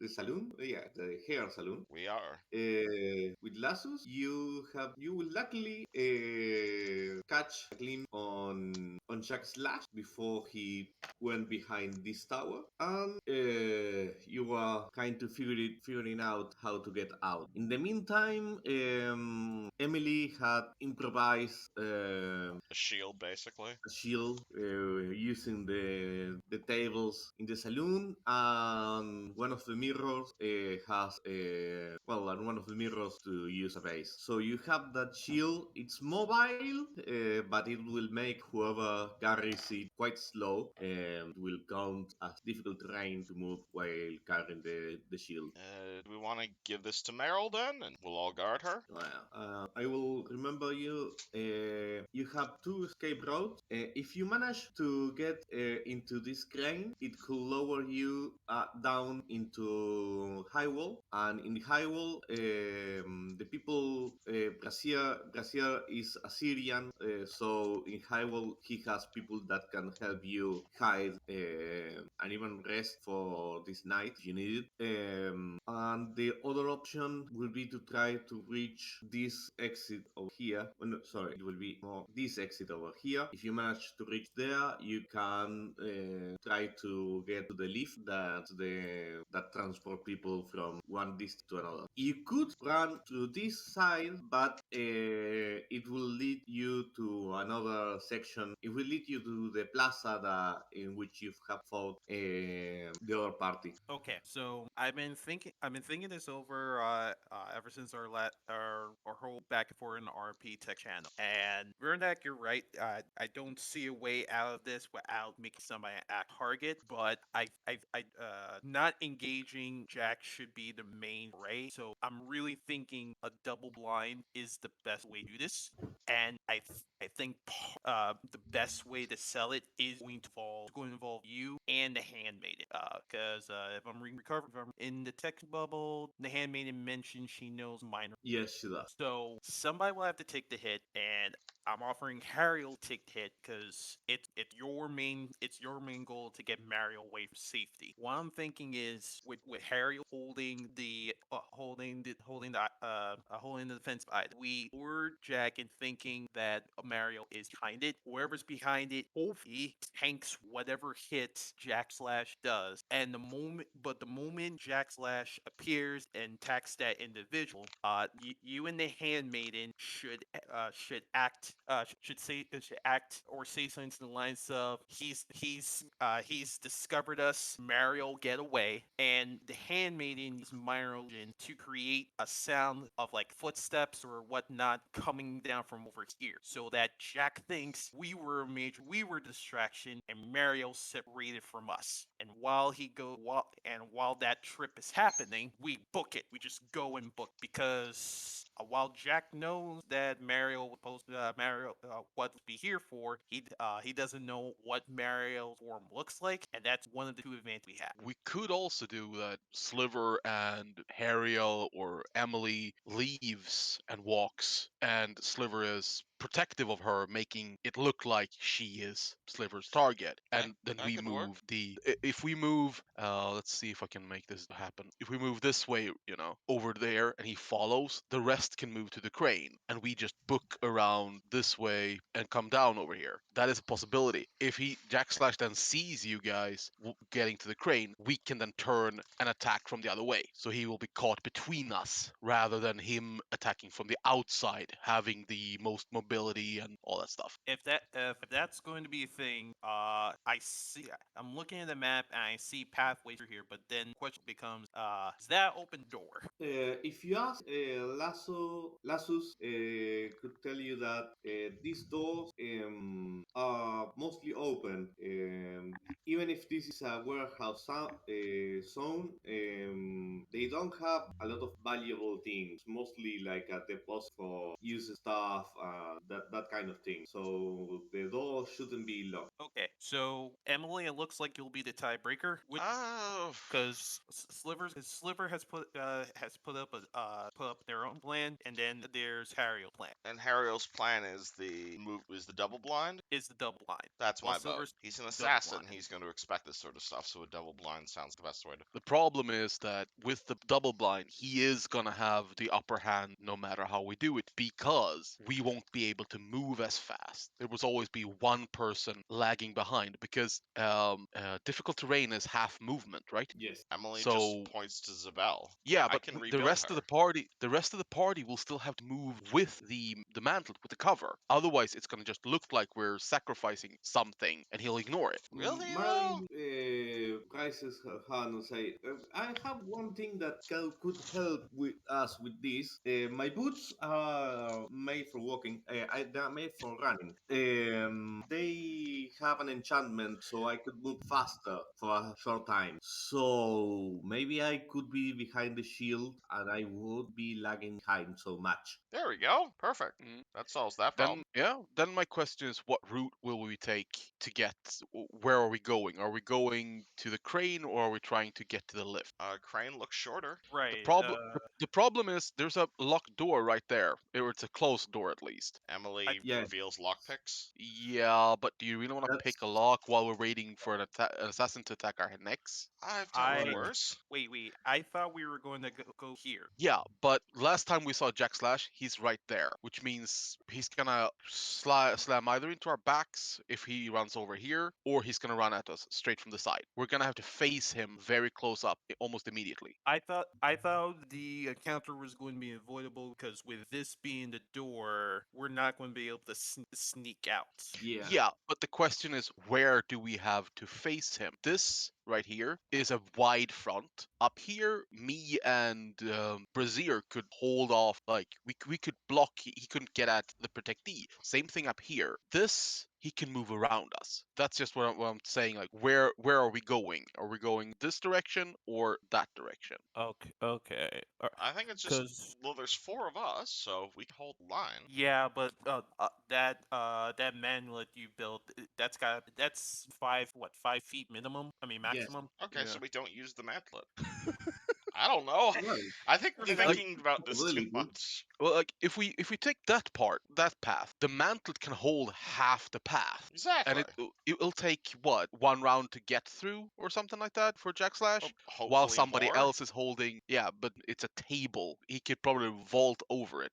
the saloon. Yeah, the hair saloon. We are. With lassos, you will luckily catch a glimpse on Jack Slash before he went behind this tower, and you are kind of figuring out how to get out. In the meantime, Emily had improvised A shield, basically. a shield using the tables in the saloon, and one of the mirrors has and one of the mirrors to use a base. So you have that shield. It's mobile, but it will make whoever carries it quite slow, and will count as difficult terrain to move while carrying the shield. Do we want to give this to Meryl then, and we'll all guard her? I will remember you. You have two escape routes. If you manage to get into this crane, it could lower you down into high wall. And in the high wall, the people Brazier is Assyrian, so in high wall he has people that can help you hide and even rest for this night if you need it. And the other option will be to try to reach this exit over here. Oh, no, sorry, it will be more this exit over here. If you manage to reach there, you can try to get to the lift that transport people from one district to another. You could run to this side, but it will lead you to another section. It will lead you to the plaza in which you have fought the other party. Okay, so I've been thinking this over ever since our whole back and forth in the RP tech channel. And Vernak, you're right. I don't see a way out of this without making somebody an act target. But not engaging Jack should be the main ray. So I'm really thinking a double blind is the best way to do this. And I think the best way to sell it is going to involve you and the handmaiden. Because if I'm if I'm in the text bubble, the handmaiden mentioned she knows minor. Yes, she does. So somebody will have to take the hit, and I'm offering Harry will take the hit because it's your main goal to get Mario away from safety. What I'm thinking is with Harry holding the defensive item, we lure Jack in thinking that Mario is behind it. Whoever's behind it, hopefully tanks whatever hit Jack Slash does. And the moment Jack Slash appears and attacks that individual, you and the handmaiden should act or say something to the lines of he's discovered us. Mario, get away. And the handmaiden uses Mario to create a sound of like footsteps or whatnot coming down from over here, so that Jack thinks we were distraction, and Mario separated from us. And while that trip is happening, we book it. We just go and book because while Jack knows that Mario what to be here for, he doesn't know what Mario's form looks like, and that's one of the two advantages we have. We could also do that Sliver and Hariel or Emily leaves and walks, and Sliver is protective of her, making it look like she is Sliver's target. That, And then that we could work. move if we move, let's see if I can make this happen. If we move this way, over there, and he follows, the rest can move to the crane, and we just book around this way and come down over here. That is a possibility. If Jack Slash then sees you guys getting to the crane, we can then turn and attack from the other way. So he will be caught between us rather than him attacking from the outside, having the most mobility and all that stuff. If that's going to be a thing, I'm looking at the map and I see pathways through here, but then the question becomes, is that open door? If you ask Lassus could tell you that these doors are mostly open. Even if this is a warehouse zone, they don't have a lot of valuable things. Mostly like a deposit for used stuff that kind of thing. So the door shouldn't be locked. Okay, so Emily, it looks like you'll be the tiebreaker. Oh, Because Sliver has put up their own plan, and then there's Harry's plan and Hariel's plan is the double blind. is the double line. That's While my vote. Silver's He's an double assassin. blind. He's going to expect this sort of stuff, so a double blind sounds the best way to. The problem is that with the double blind, he is going to have the upper hand no matter how we do it because we won't be able to move as fast. There will always be one person lagging behind because difficult terrain is half movement, right? Yes. Emily just So points to Zabel. yeah, I but can the rebuild rest of her. the party will still have to move with the mantle, with the cover. Otherwise, it's gonna just look like we're sacrificing something, and he'll ignore it. Really though? Marilyn raises her hand and say, "I have one thing that could help with us with this. My boots are made for walking. They are made for running. They have an enchantment, so I could move faster for a short time. So maybe I could be behind the shield, and I would be lagging behind so much." There we go. Perfect. Mm. That solves that Then problem. yeah, then my question is, what route will we take to get? Where are we going? Are we going to the crane, or are we trying to get to the lift? Crane looks shorter. The Right. problem the problem is there's a locked door right there, or it's a closed door at least. Emily Yeah, reveals lockpicks. Yeah, but do you really want to that's pick a lock while we're waiting for an assassin to attack our necks? I've dealt with I right. worse. wait. I thought we were going to go here. Yeah, but last time we saw Jack Slash, he's right there, which means he's gonna slam either into our backs if he runs over here, or he's gonna run at us straight from the side. We're gonna have to face him very close up almost immediately. I thought the encounter was going to be avoidable because with this being the door, we're not going to be able to sneak out. Yeah. Yeah, but the question is, where do we have to face him? This right here is a wide front. Up here, me and Brazier could hold off, like we could block. He couldn't get at the protectee. Same thing up here. This he can move around us. That's just what I'm saying. Like, where are we going? Are we going this direction or that direction? Okay. I think it's just Because well, there's four of us, so we can hold the line. yeah, but that manual you built, that's 5 feet minimum. I mean Yes. maximum. Okay, Yeah. so we don't use the mantlet. I don't know. Well, I think we're I mean, that's thinking about this too possibility. much. Well, like if we take that path, the mantle can hold half the path, and Exactly. it'll take what, one round to get through or something like that for Jack Well, Slash, while hopefully somebody more. else is holding. Yeah, but it's a table. He could probably vault over it.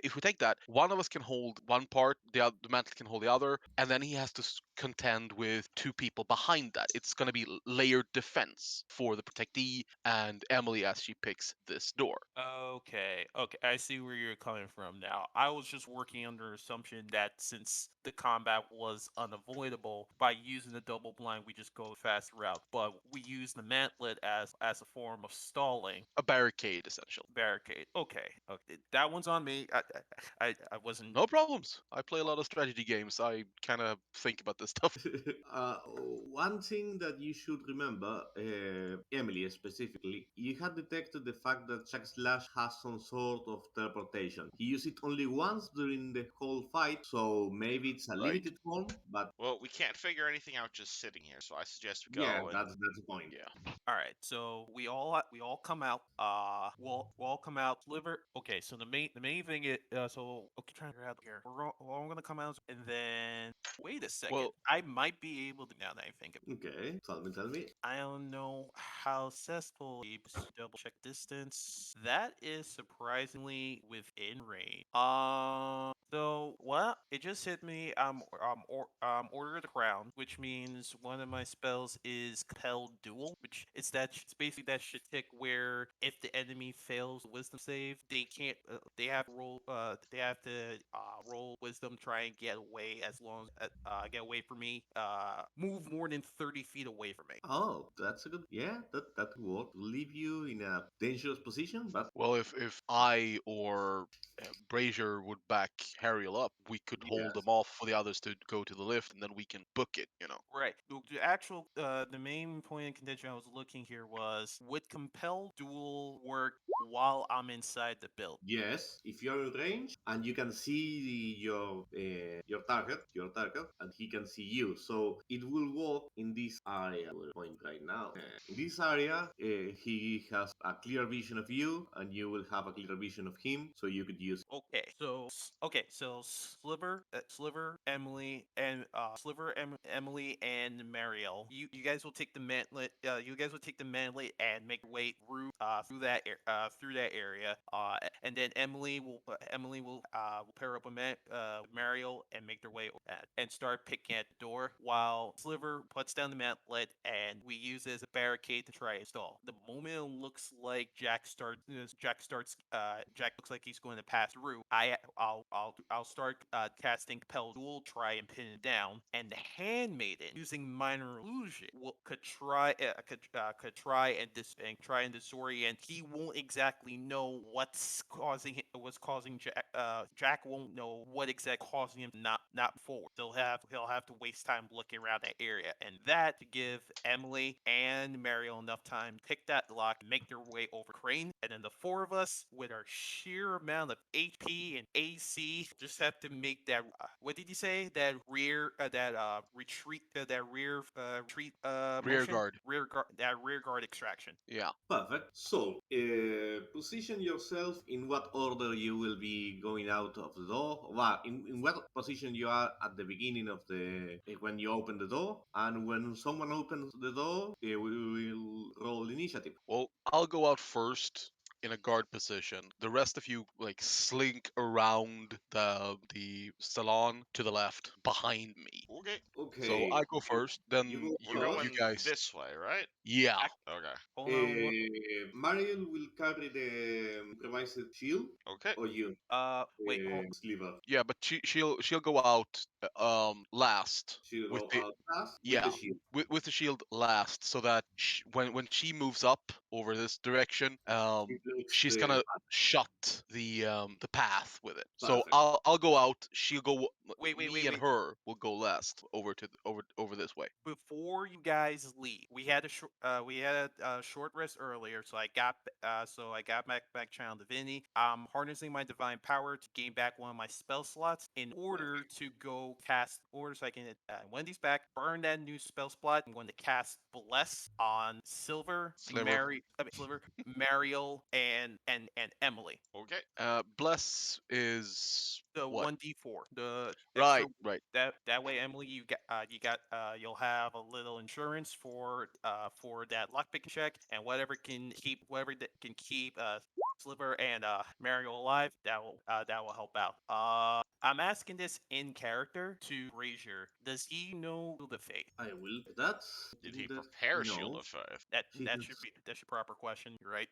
If we take that, one of us can hold one part, the mantle can hold the other, and then he has to contend with two people behind that. It's going to be layered defense for the protectee and Emily as she picks this door. Okay, I see where you're coming from now. I was just working under assumption that since the combat was unavoidable, by using the double blind, we just go the fast route. But we use the mantlet as a form of stalling A barricade, essentially. barricade. Okay, that one's on me. I wasn't. No problems. I play a lot of strategy games. I kind of think about this stuff. uh, One thing that you should remember, Emily specifically, you had detected the fact that Chuck Slash has some sort of teleportation. He used it only once during the whole fight, so maybe it's a Right. limited form, but Well, we can't figure anything out just sitting here, so I suggest we yeah, go and that's the point. Yeah. All right, so we all come out. We'll all come out. Sliver. Okay, so the main thing is so okay, trying to figure out here. We're all gonna come out, and then wait a second. Well, I might be able to now that I think of it. Okay, tell me. I don't know how successful. Double check distance. That is surprisingly within range. So what? It just hit me. Order of the Crown, which means one of my spells is Compelled Duel, which is it's basically that shit tick where if the enemy fails the Wisdom save, they can't. They have to roll. They have to roll Wisdom, try and get away as long as get away from me. Move more than 30 feet away from me. Oh, that's a good. Yeah, that could work. Leave you in a dangerous position, but well, if I or Brazier would back Harriel up, we could hold them yes, off for the others to go to the lift, and then we can book it. Right. The actual, the main point in contention I was looking here was would compel duel work while I'm inside the build? yes. If you're point range, and you can see your target, and he can see you. So it will walk in this area. We're point right now. In this area, he has a clear vision of you, and you will have a clear vision of him, so you could use. So Emily, and Mariel. You guys will take the mantlet. You guys will take the mantlet and make your way through that area. And then Emily will pair up with Mariel and make their way and start picking at the door, while Sliver puts down the mantlet and we use it as a barricade to try and stall. The moment it looks like Jack looks like he's going to pass through, I'll start casting Compel Duel, try and pin it down, and the handmaiden using minor illusion could try and disorient. He won't exactly know what's causing Jack. Jack won't know what exactly causing him not forward. He'll have to waste time looking around that area, and that to give Emily and Mariel enough time to pick that lock, make their way over Crane, and then the four of us, with our sheer amount of HP and AC, just have to make that. What did you say? That retreat. That rear retreat Rear motion. guard. That rear guard extraction. Yeah. Perfect. So, position yourself in what order you will be going out of the door. Well, in what position you are at the beginning of the when you open the door, and when someone opens the door, we will roll initiative. Well, I'll go out first in a guard position. The rest of you like slink around the salon to the left behind me. Okay. So Okay, I go first, you then go We're you first. going guys. this way, right? Yeah. Okay. Hold on. Mariel will carry the improvised shield, Okay. or you, Wait. sliver. Yeah, but she'll go out last She'll with go the out fast with yeah the shield. with the shield last, so that when she moves up over this direction, It looks she's the gonna shut the path with it. So perfect. I'll go out. She'll go. Me and Wait. her will go last over to over this way. Before you guys leave, we had a short rest earlier, so I got back channel divinity. I'm harnessing my divine power to gain back one of my spell slots in order to go cast order so I can Wendy's back, burn that new spell slot. I'm going to cast bless on Sliver. Sliver, Mariel, and Emily. Okay. Bless is The what? 1d4, the extra. Right. That way, Emily, you'll have a little insurance for that lockpicking check, and whatever that can keep Sliver and Mario alive, that will help out. I'm asking this in character to Brazier. Does he know the fate? I will. That's Did something he that prepare he Shield knows. of Faith? She has That's your proper question. You're right.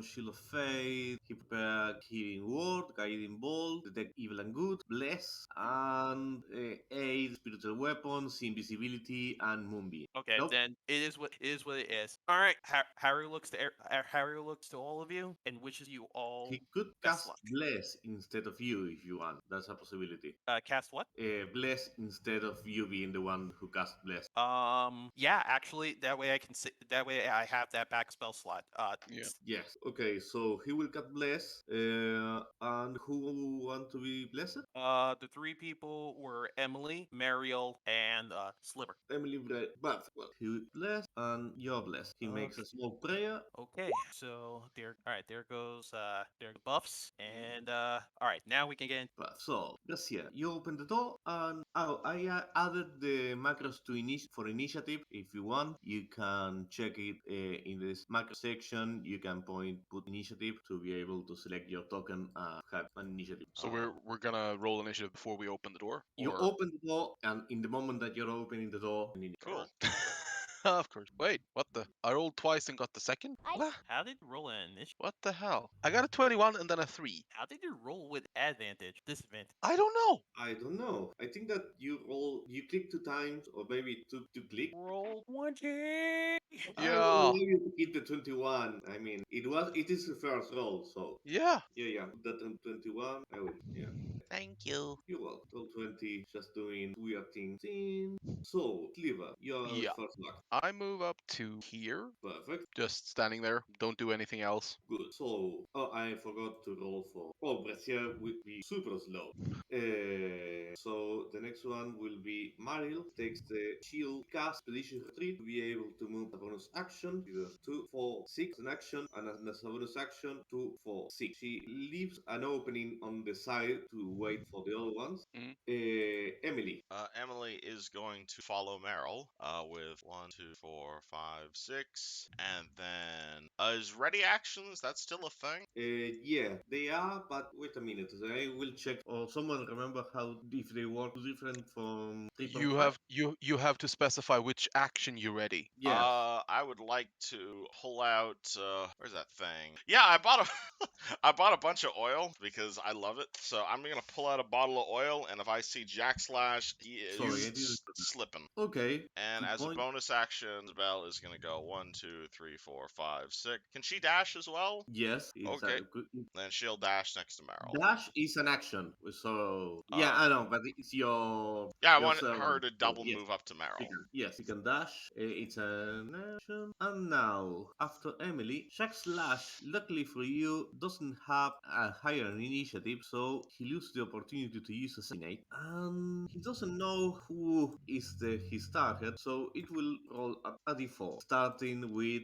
Shield of Faith, he prepared Healing Word, Guiding Bolt, Detect Evil and Good, Bless, and Aid, Spiritual Weapons, Invisibility, and Moonbeam. Okay, Nope. then it is what it is. All right, Harry looks to all of you and wishes you all He could best cast luck. Bless instead of you if you want. That's a possibility. Cast what? Bless instead of you being the one who cast Bless. Yeah, actually, that way I have that back spell slot. Yeah. Yes. Okay, so he will cast Bless. And who want to be blessed? The three people were Emily, Mariel, and Sliver. Emily but well, he bless and you're blessed. He makes Okay. a small prayer. Okay, so all right, there go buffs, and all right, now we can get But so, Garcia, you open the door, and I added the macros to for initiative. If you want, you can check it in this macro section. You can put initiative to be able to select your token and have an initiative. So we're gonna roll initiative before we open the door, You or open the door, and in the moment that you're opening the door, Cool. of course. Wait, what the? I rolled twice and got the second. What? How did you roll an initiative? What the hell? I got a 21 and then a 3. How did you roll with advantage? Disadvantage. I don't know. I don't know. I think that you click two times, or maybe two click. Roll 20. I will Yeah. allow you to keep the 21. I mean, it is the first roll, so Yeah. yeah. That 21. I will. Yeah. Thank you. You will. Roll 20. Just doing weird things. So, Sliver, your Yeah. first luck. I move up to here, Perfect. just standing there. Don't do anything else. Good. So, oh, I forgot to roll for. Oh, Brazier will be super slow. So the next one will be Maril takes the shield cast expedition retreat to be able to move a bonus action. She does 2, 4, 6 an action, and as a bonus action 2, 4, 6. She leaves an opening on the side to wait for the other ones. Mm. Emily. Emily is going to follow Meryl with 1, 2, 4, 5, 6, and then is ready actions. That's still a thing. Yeah, they are, but wait a minute. I will check. Or someone remember how if they work different from 3.5? You have to specify which action you're ready. Yes. I would like to pull out. Where's that thing? Yeah, I bought a, I bought a bunch of oil because I love it. So I'm gonna pull out a bottle of oil, and if I see Jack Slash, he Sorry, I is didn't. slipping. Okay. And Good as a point. bonus action, Isabel is gonna go 1, 2, 3, 4, 5, 6. Can she dash as well? Yes, it's Okay, a good. then she'll dash next to Meryl. Dash is an action, so yeah, Uh, I know, but it's your yeah, I want her servant. to So double yes, move up to she Meryl. can. Yes, she can dash. It's an action. And now, after Emily, Shack Slash, luckily for you, doesn't have a higher initiative, so he loses the opportunity to use Assassinate. And he doesn't know who is his target, so it will roll a d4, starting with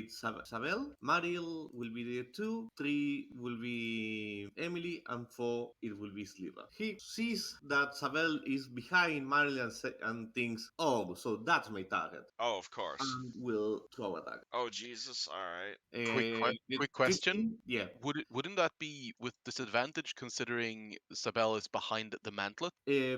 Sabel. Mariel will be there too. 3 will be Emily, and 4 it will be Sliver. He sees that Sabel is behind Mariel and thinks, oh, so that's my target, Oh, of course. and will throw attack. Oh, Jesus. All right. Quick question. 15, yeah. Wouldn't that be with disadvantage considering Sabel is behind the mantlet?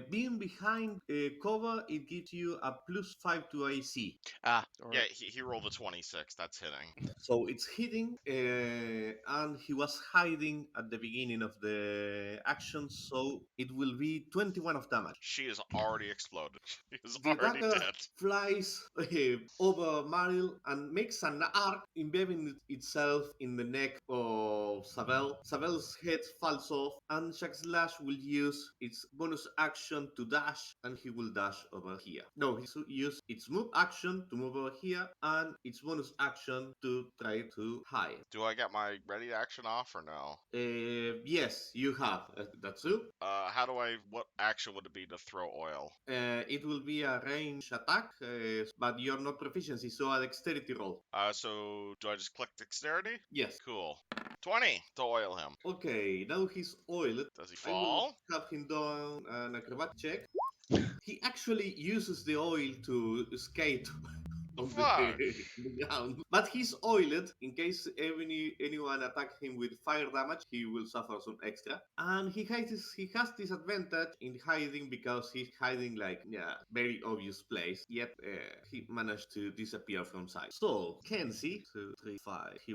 Being behind cover, it gives you a +5 to AC. Ah, all Yeah, right. he rolled a 26. That's hitting. So it's hitting, and he was hiding at the beginning of the action, so it will be 21 of damage. She is already exploded. She is The already dagger dead. flies over Maril and makes an arc, embedding itself in the neck of Sabel. Sabel's head falls off, and Jack Slash will use its bonus action to dash, and he will dash over here. No, he should use its move action to move over here, and its bonus action to try to hide. Do I get my ready action off or no? Yes, you have. That's true. How do I? What action would it be to throw oil? It will be a range attack, but you're not proficiency, so a dexterity roll. So do I just click dexterity? Yes. Cool. 20 to oil him. Okay, now he's oiled. Does he I will fall? have him do an acrobat check. He actually uses the oil to skate The on fuck? the ground. But he's oiled. In case anyone attack him with fire damage, he will suffer some extra. And he has this advantage in hiding because he's hiding like very obvious place. Yet he managed to disappear from sight. So Kenzie, 2, 3, 5. She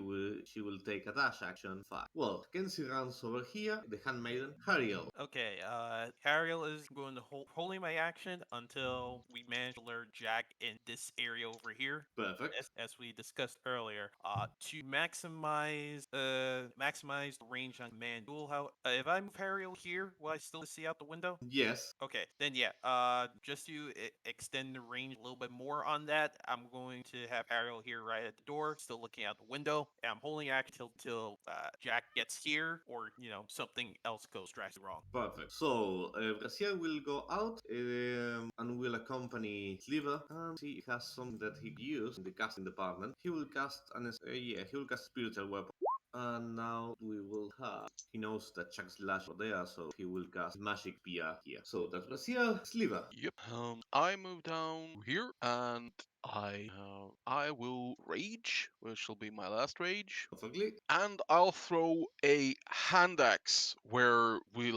will take a dash action 5. Well, Kenzie runs over here. The handmaiden Hariel. Okay, Ariel is going to holding my action until we manage to lure Jack in this area over here. Perfect. As we discussed earlier, to maximize the range on command duel. How if I move Ariel here, will I still see out the window? Yes. Okay, then yeah. Just to extend the range a little bit more on that, I'm going to have Ariel here right at the door, still looking out the window, and I'm holding action till Jack gets here, or something else goes drastically wrong. Perfect. So, Brazier will go out and will accompany Sliver, and he has something that he used in the casting department. He will cast he will cast spiritual weapon. And now we will have. He knows that Chuck Slash are there, so he will cast magic via here. So that's Brazier, Sliver. Yep. I move down here, and I will rage, which will be my last rage, Perfectly. and I'll throw a hand axe where we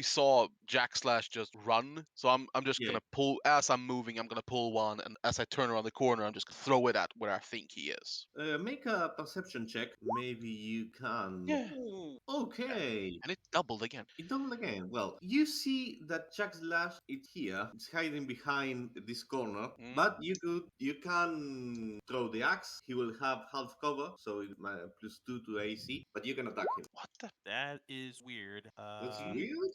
saw Jack Slash just run. So I'm just Yeah. gonna pull as I'm moving. I'm gonna pull one, and as I turn around the corner, I'm just gonna throw it at where I think he is. Make a perception check. Maybe you can. Yeah. Ooh. Okay. And it doubled again. It doubled again. Well, you see that Chuck Slash is here. It's hiding behind this corner. Mm. But you can throw the axe. He will have half cover, so it plus 2 to AC, but you can attack him. What the? That is weird. That's weird.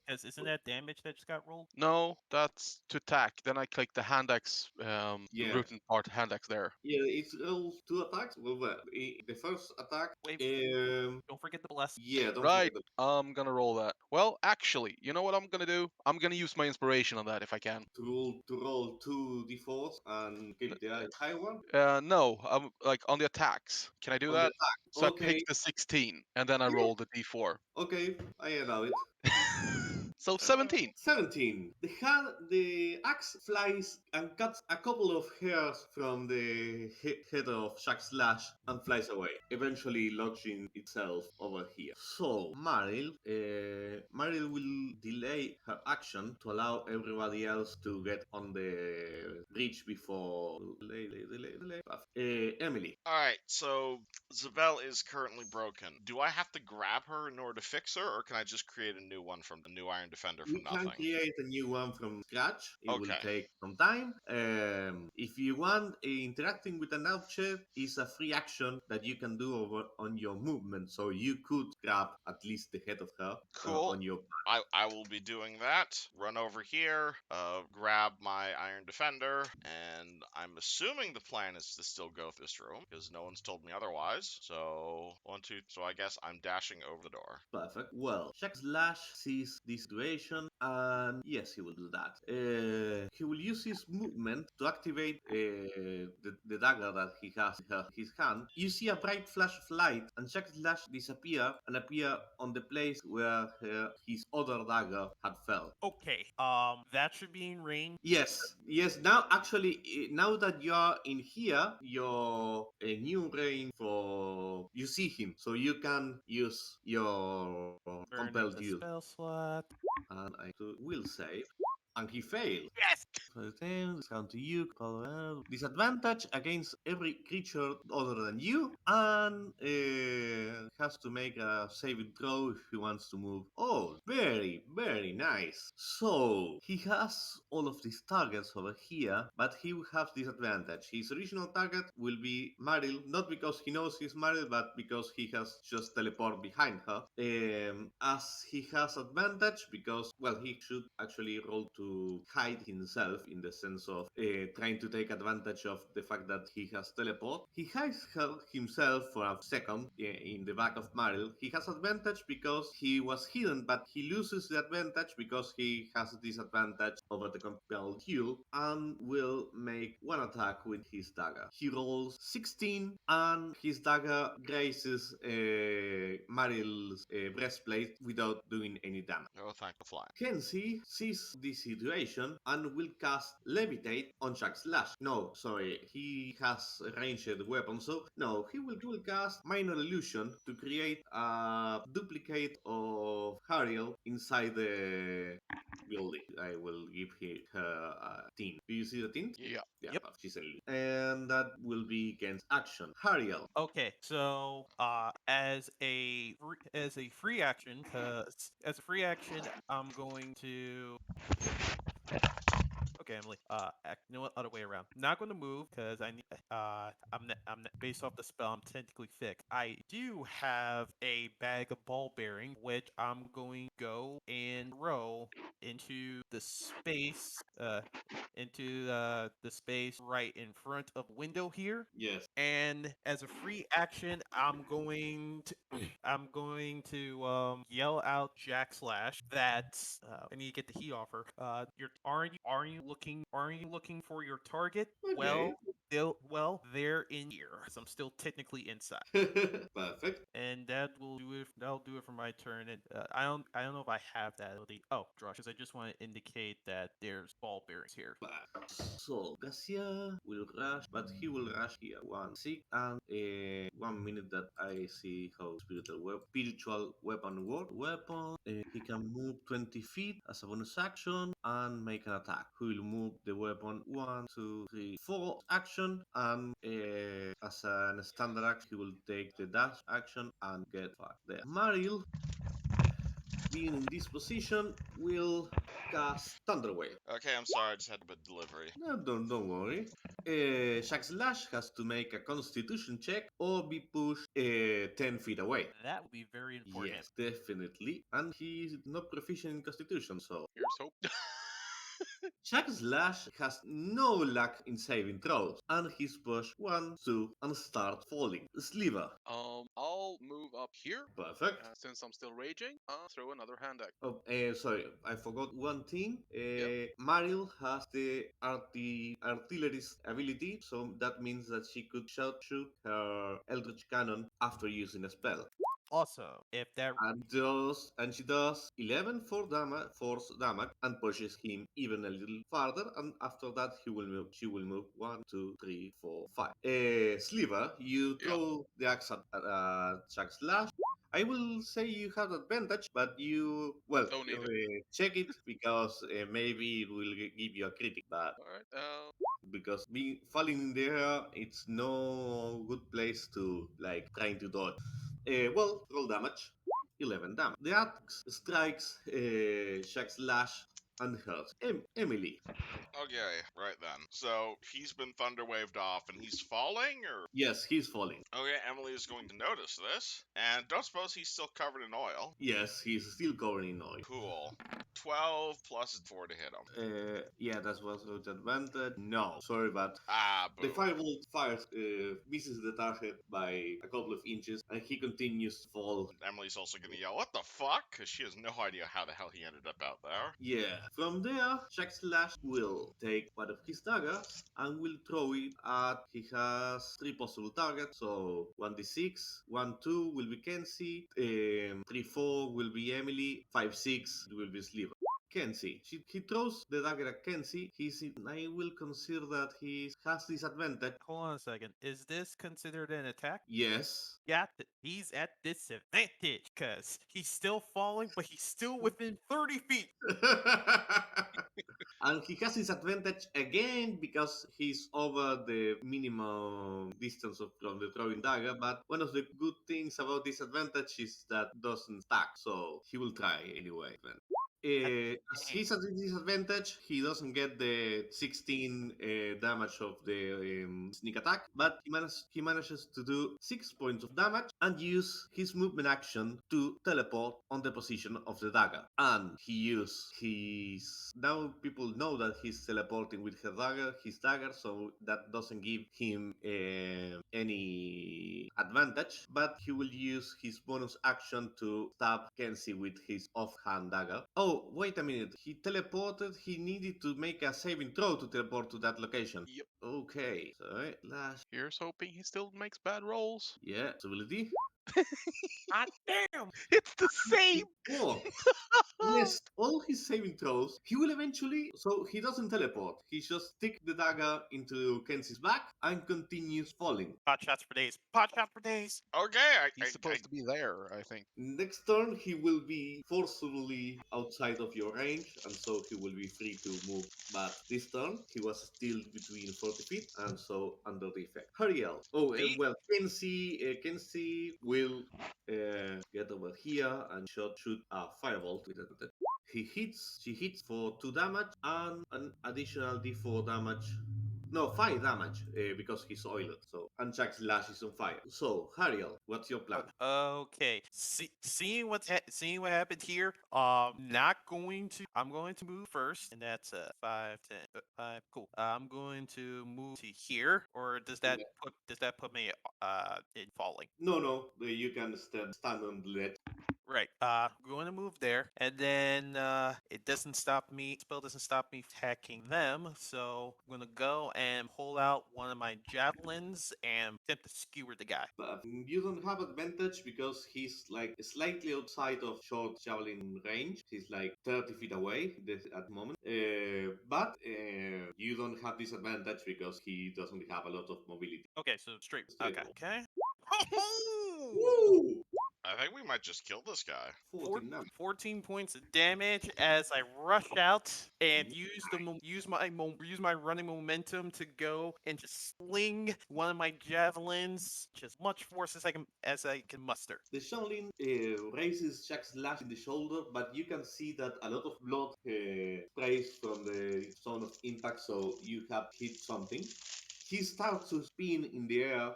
Because isn't that damage that just got rolled? No, that's to attack. Then I click the hand axe, the Yeah. written part hand axe there. Yeah, it's rolls two attacks. Well, the first attack. Wait, don't forget the bless. Yeah, don't Right, forget the I'm gonna roll that. Well, actually, you know what I'm gonna do? I'm gonna use my inspiration on that if I can. to roll two d4s and keep the high one No, I'm like on the attacks. Can I do on the that? attack. So I Okay, pick the 16 and then I yeah, roll the d4. okay, I allow it. So 17. 17. The axe flies and cuts a couple of hairs from the head of Shack Slash and flies away, eventually lodging itself over here. So, Maril will delay her action to allow everybody else to get on the bridge before. Delay. Emily. All right, so Zabel is currently broken. Do I have to grab her in order to fix her, or can I just create a new one from a new Iron Defender We from can nothing? create a new one from scratch. It will Okay. take some time. If you want, interacting with an object is a free action that you can do over on your movement. So you could grab at least the head of her Cool. on your. I will be doing that. Run over here, grab my Iron Defender, and I'm assuming the plan is to still go through this room because no one's told me otherwise. So one, two. So I guess I'm dashing over the door. Perfect. Well, Jack Slash sees this situation, and yes, he will do that. He will use his movement to activate the dagger that he has in his hand. You see a bright flash of light, and Jack Slash disappear and appear on the place where his other dagger had fell. Okay, that should be in range. Yes. Now, actually, now that you are in here, your new range for you see him, so you can use your Burning compelled the use, spell slot. and I will save, and he failed. Yes! Discount to you. Disadvantage against every creature other than you, and has to make a saving throw if he wants to move. Oh, very nice. So he has all of these targets over here, but he will have disadvantage. His original target will be Maril, not because he knows he's Maril, but because he has just teleport behind her. As he has advantage because, well, he should actually roll to hide himself in the sense of trying to take advantage of the fact that he has teleport. He hides himself for a second in the back of Maril. He has advantage because he was hidden, but he loses the advantage because he has a disadvantage over the compelled heal and will make one attack with his dagger. He rolls 16 and his dagger grazes Maril's breastplate without doing any damage. Oh, thank the fly. Kenzie sees this situation and will cast Levitate on Jack Slash. No, sorry, he has a ranged weapon, so no, he will cast Minor Illusion to create a duplicate of Hariel inside the building. I will give her a tint. Do you see the tint? Yeah. Yeah, Yep. she's a little. And that will be against action. Hariel. Okay, so as a free action, I'm going to. Okay, Emily. You know what? Other way around. Not going to move because I need. Based off the spell. I'm technically fixed. I do have a bag of ball bearing, which I'm going to go and throw into the space. Into the space right in front of the window here. Yes. And as a free action, I'm going to yell out Jack Slash that I need to get the heat off her. Are you looking for your target? Okay. They're in here. 'Cause I'm still technically inside. Perfect. And that'll do it for my turn. And I don't know if I have that ability. Oh, draw, because I just want to indicate that there's ball bearings here. So Garcia will rush, but he will rush here 1 6 and 1 minute that I see how spiritual weapon work. He can move 20 feet as a bonus action and make an attack. He will move the weapon 1, 2, 3, 4 action, and as a standard action, he will take the dash action and get back there. Maril being in this position, will cast Thunderwave. Okay, I'm sorry, I just had a bit delivery. No, don't worry. Jack Slash has to make a Constitution check or be pushed 10 feet away. That would be very important. Yes, definitely. And he's not proficient in Constitution, so. Here's hope. Jack Slash has no luck in saving throws, and he's pushed 1, 2, and starts falling. Sliver. I'll move up here. Perfect. Since I'm still raging, I'll throw another hand axe. Oh, sorry, I forgot one thing. Yep. Mariel has the artillerist ability, so that means that she could shoot her Eldritch Cannon after using a spell. Also, if that And she does 11 force damage and pushes him even a little farther. And after that, she will move 1, 2, 3, 4, 5. Sliver, you Yeah. throw the axe at Jack Slash. I will say you have advantage, but Don't need it. check it because maybe it will give you a critic. But All right. because falling in the air, it's no good place to like trying to dodge. Roll damage. 11 damage. The axe strikes Jack Slash and hurts Emily. Okay, right then. So he's been thunder waved off and he's falling, or Yes, he's falling. okay, Emily is going to notice this, and don't suppose he's still covered in oil. Yes, he's still covered in oil. Cool. 12 plus 4 to hit him. Yeah, that was with advantage. No, sorry, but Boo. the firebolt fires, misses the target by a couple of inches, and he continues to fall. Emily's also gonna yell, "What the fuck?" Because she has no idea how the hell he ended up out there. Yeah. From there, Jack Slash will take one of his daggers and will throw it at. He has 3 possible targets, so 1d6, 1, 2 will be Kenzie, 3, 4 will be Emily, 5, 6 will be Sliver. Kenzie. He throws the dagger at Kenzie. I will consider that he has disadvantage. hold on a second. Is this considered an attack? Yes. Yeah, he's at disadvantage because he's still falling, but he's still within 30 feet. And he has his advantage again because he's over the minimum distance from the throwing dagger. But one of the good things about this advantage is that doesn't stack, so he will try anyway. As he's at a disadvantage, he doesn't get the 16 damage of the sneak attack, but he manages to do 6 points of damage and use his movement action to teleport on the position of the dagger. And he used his. Now people know that he's teleporting with his dagger, so that doesn't give him any advantage, but he will use his bonus action to stab Kenzie with his offhand dagger. Oh, wait a minute. He teleported. He needed to make a saving throw to teleport to that location. Yep. Okay. So, last. Here's hoping he still makes bad rolls. Yeah, possibility. Ah, damn! It's the same. Oh, yes, all his saving throws, he will eventually. So he doesn't teleport. He just stick the dagger into Kenzie's back and continues falling. Pot shots for days. Pot shots for days. Okay, He's supposed to be there, I think. Next turn, he will be forcibly outside of your range, and so he will be free to move. But this turn, he was still between 40 feet, and so under the effect. Hurriel. Oh, Kenzie will get over here and shoot a firebolt with it. She hits for 2 damage and an additional d4 damage. No, 5 damage because he's oiled. So, and Jack Slash is on fire. So, Hariel, what's your plan? Okay. Seeing what happened here, not going to. I'm going to move first, and that's 5, 10, 5. Cool. I'm going to move to here, or does that put me in falling? No, you can stand on the ledge. Right. Going to move there, and then it doesn't stop me. Spell doesn't stop me attacking them, so I'm gonna go and pull out one of my javelins and attempt to skewer the guy. But you don't have advantage because he's like slightly outside of short javelin range. He's like 30 feet away at the moment. But you don't have disadvantage because he doesn't have a lot of mobility. Okay, so straight. Straight Okay. roll. Okay. Woo! I think we might just kill this guy. 14 damage. 14 points of damage as I rush out and Mhm. use my running momentum to go and just sling one of my javelins, just much force as I can muster. The Shaolin raises Jack's slash in the shoulder, but you can see that a lot of blood sprays from the zone of impact, so you have hit something. He starts to spin in the air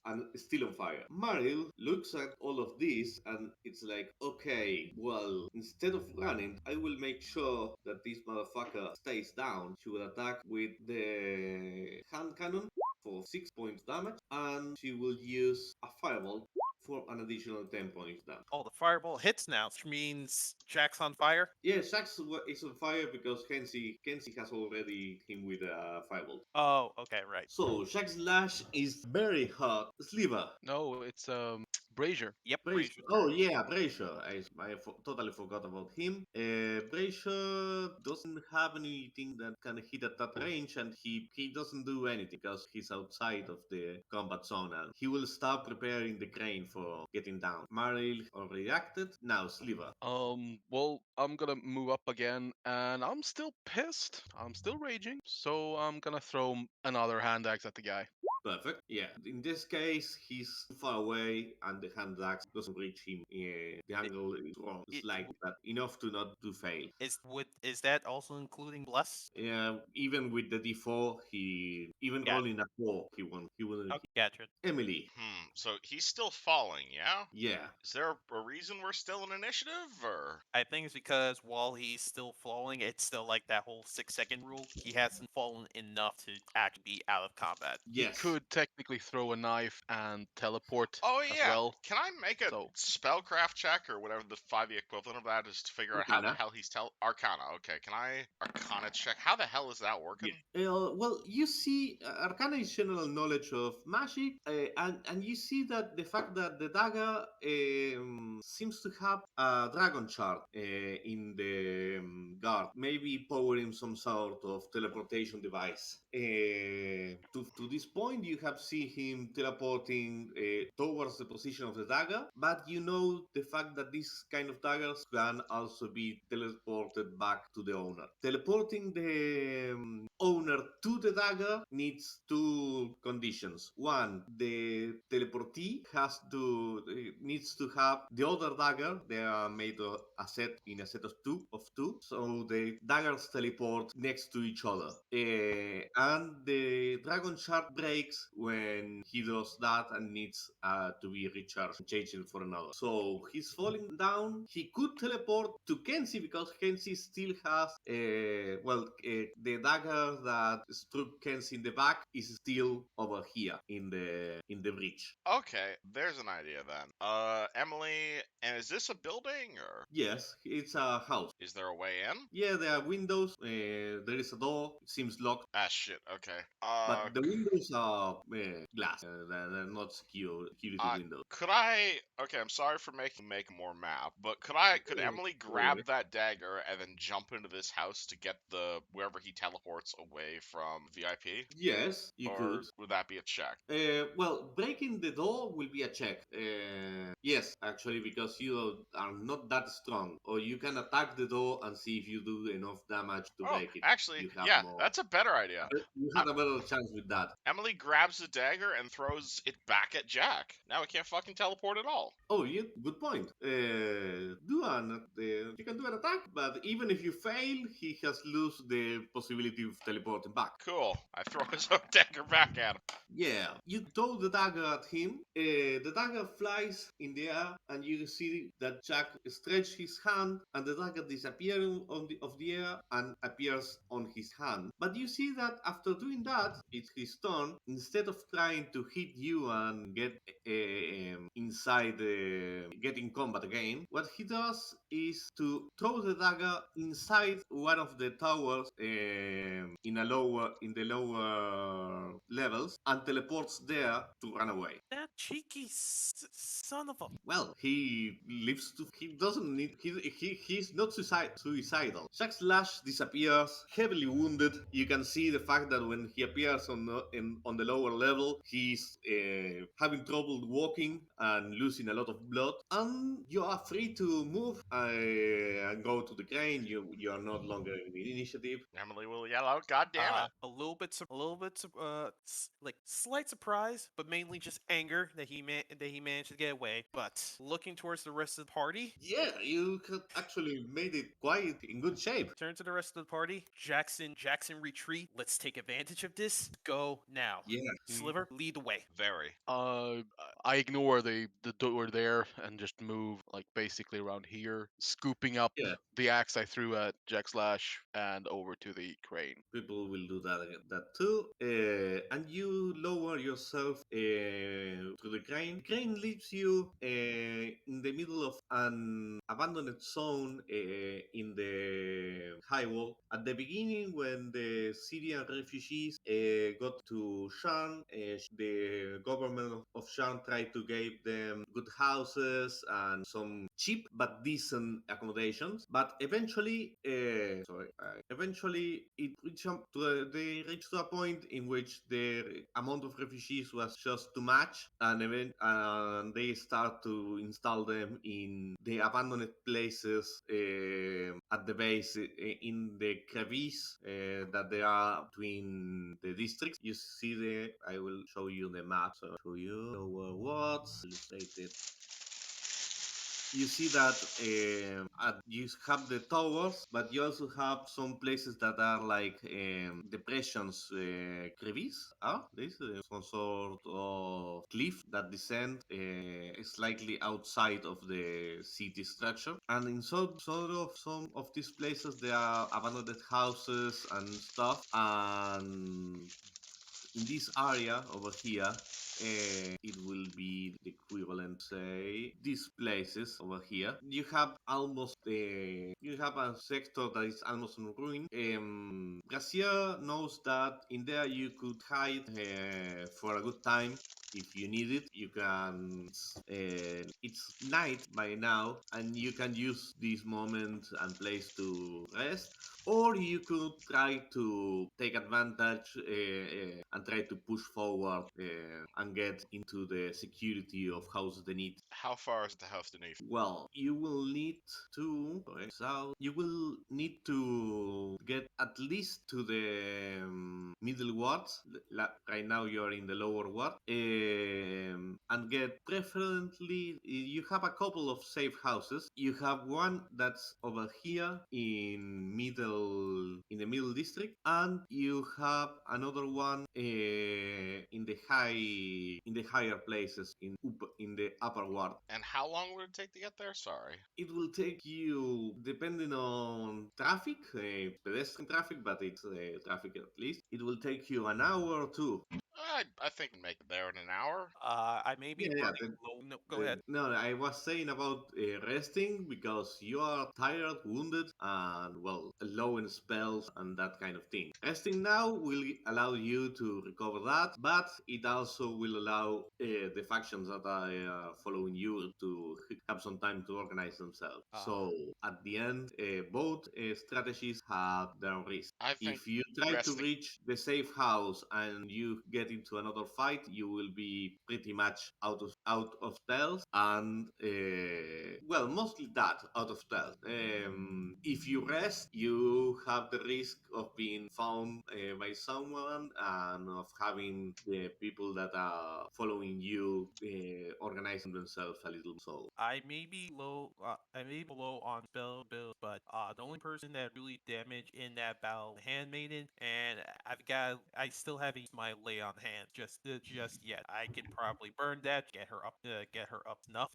and still on fire. Maril looks at all of this and it's like, okay, well, instead of running, I will make sure that this motherfucker stays down. She will attack with the hand cannon for 6 points damage, and she will use a fireball for an additional 10 points damage. Oh, the fireball hits now, which means Jack's on fire. Yeah, Shax is on fire because Kenzie has already hit him with a fireball. Oh, okay, right. So Shax's lash is very hot. Sliver. No, it's Brazier. Yep, Brazier. Brazier Oh turn. yeah, Brazier. Totally forgot about him. Brazier doesn't have anything that can hit at that range, and he doesn't do anything because he's outside of the combat zone, and he will start preparing the crane for getting down. Maril already acted. Now Sliver. Well, I'm gonna move up again, and I'm still pissed. I'm still raging, so I'm gonna throw another hand axe at the guy. Perfect. Yeah. In this case, he's too far away, and the hand axe doesn't reach him. The It, angle is wrong, it, slightly, but enough to not to fail. is that also including bless? Yeah, even with the D4, he even Gotcha. rolling a 4, he won't. He wouldn't. Okay, gotcha. Emily. So he's still falling, yeah? Yeah. Is there a reason we're still in initiative, or? I think it's because while he's still falling, it's still like that whole 6-second rule. He hasn't fallen enough to actually be out of combat. He Yes. could technically throw a knife and teleport Oh as yeah. well. Can I make a So spellcraft check or whatever the 5e equivalent of that is to figure out how the Arcana. hell he's Arcana? Okay, can I Arcana check? How the hell is that working? Well, you see, Arcana is general knowledge of magic, and you see that the fact that the dagger seems to have a dragon shard in the guard, maybe powering some sort of teleportation device. To this point, you have seen him teleporting towards the position of the dagger, but you know the fact that these kind of daggers can also be teleported back to the owner. Teleporting the owner to the dagger needs two conditions. One, the teleportee needs to have the other dagger. They are made of a set of two, so the daggers teleport next to each other. And the dragon shard breaks when he does that and needs to be recharged, changing for another. So he's falling down. He could teleport to Kenzie because Kenzie still has the dagger that struck Kenzie in the back is still over here in the bridge. Okay, there's an idea then. Emily, and is this a building or Yes, it's a house. is there a way in? Yeah, there are windows. There is a door. It seems locked, Ah, shit. Okay. but the windows are glass. They're not security Uh, windows. could I? Okay, I'm sorry for make more map, but could Yeah, Emily don't worry. grab that dagger and then jump into this house to get the wherever he teleports away from VIP, Yes, you or could. would that be a check? Well, breaking the door will be a check. Yes, actually, because you are not that strong, or you can attack the door and see if you do enough damage to Oh, break it. actually, You have yeah, more. that's a better idea. You Uh, had a better chance with that. Emily grabs the dagger and throws it back at Jack. Now he can't fucking teleport at all. Oh, yeah, good point. You can do an attack, but even if you fail, he has lose the possibility of teleporting back. Cool. I throw his own dagger back at him. Yeah, you throw the dagger at him. The dagger flies in the air, and you see that Jack stretches his hand, and the dagger disappears of the air and appears on his hand. But you see that after doing that, it's his turn. Instead of trying to hit you and get inside, get in combat again, what he does is to throw the dagger inside one of the towers in the lower levels and teleports there to run away. That cheeky son of a. Well, he lives to. He doesn't need. He's not suicidal. Jack Slash disappears, heavily wounded. You can see the fact that when he appears on the lower level, he's having trouble walking and losing a lot of blood. And you are free to move and go to the crane. You are not longer in the initiative. Emily will yell out, "God damn it!" Like slight surprise, but mainly just anger that he managed to get away. But looking towards the rest of the party, Yeah, you have actually made it quite in good shape. turn to the rest of the party. Jackson, retreat. Let's take advantage of this. Go now. Yeah. Sliver, lead the way. Very. Uh, I ignore the door there and just move like basically around here, scooping up Yeah. the axe I threw at Jack Slash and over to the crane. People will do that too. And you lower yourself to the crane. The crane leaves you in the middle of an abandoned zone in the high wall. At the beginning, when the Syrian refugees got to Sharn, the government of Sharn tried to give them good houses and some cheap but decent accommodations. But eventually it reached they reached to a point in which the amount of refugees was just too much, and they start to install them in the abandoned places at the base in the crevice that they are between the districts. You see I will show you the map. So show you lower wards illustrated. You see that you have the towers, but you also have some places that are like depressions, crevice. This is some sort of cliff that descend slightly outside of the city structure. And in some of these places, there are abandoned houses and stuff. And in this area over here, it will be the equivalent, say, these places over here. You have a sector that is almost in ruin. Gracier knows that in there you could hide for a good time. If you need it, you can. It's night by now, and you can use this moment and place to rest, or you could try to take advantage and try to push forward and get into the security of House Denit. How far is the house beneath? Well, you will need to south. You will need to get at least to the middle wards. Right now, you're in the lower ward, and get preferably. You have a couple of safe houses. You have one that's over here in the middle district, and you have another one in the higher places in the upper ward. And how long would it take to get there? Sorry. It will take you, depending on traffic, pedestrian traffic, but it's traffic at least. It will take you an hour or two. I think we can make it there in an hour. I may be Yeah, yeah. running low. No, go ahead. No, I was saying about resting because you are tired, wounded, and well, low in spells and that kind of thing. Resting now will allow you to recover that, but it also will allow the factions that are following you to have some time to organize themselves. So at the end, both strategies have their risk. I think If you try to resting. reach the safe house and you get into another fight, you will be pretty much out of stealth, and well, mostly that out of stealth. If you rest, you have the risk of being found by someone and of having the people that are following you organizing themselves a little. So I may be low. I may be low on spell bills, but the only person that really damaged in that battle, the Handmaiden, and I still haven't used my lay on hand just yet. I could probably burn that, get her up enough.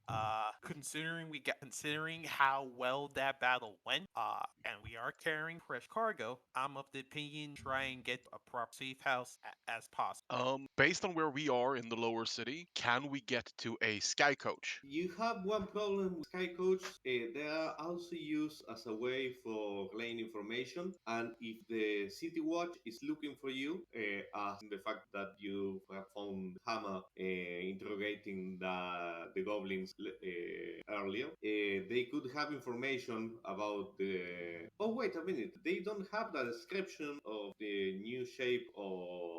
Considering how well that battle went, and we are carrying fresh cargo, I'm of the opinion try and get a proper safe house as possible. Based on where we are in the lower city, can we get to to a sky coach. You have one problem with Sky Coach. They are also used as a way for laying information. And if the City Watch is looking for you, as in the fact that you have found Hammer interrogating the goblins earlier, they could have information about the. Oh, wait a minute. They don't have the description of the new shape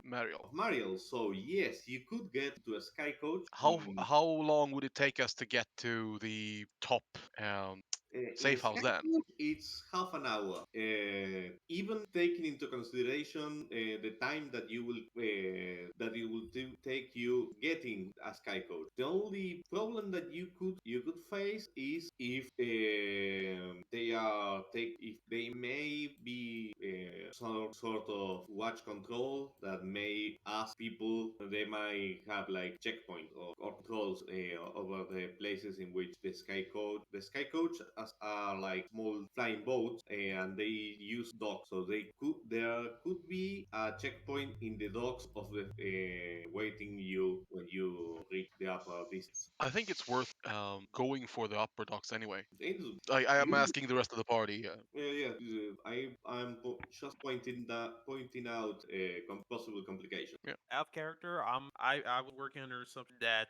Mariel. of Mariel. So, yes, you could get to a Sky Coach in How long would it take us to get to the top um, in safe house then? Skype, it's half an hour. Even taking into consideration the time that take you getting a Sky Coach. The only problem that you could face is if if they may be sort of watch control that may ask people. They might have like checkpoints or controls over the places in which the sky coach are like small flying boats, and they use docks, so there could be a checkpoint in the docks of the waiting you when you reach the upper distance. I think it's worth going for the upper docks anyway. It's- I am you asking the rest of the party. Yeah, yeah. Just pointing out possible complications. Yeah. Out of character, I was working under something that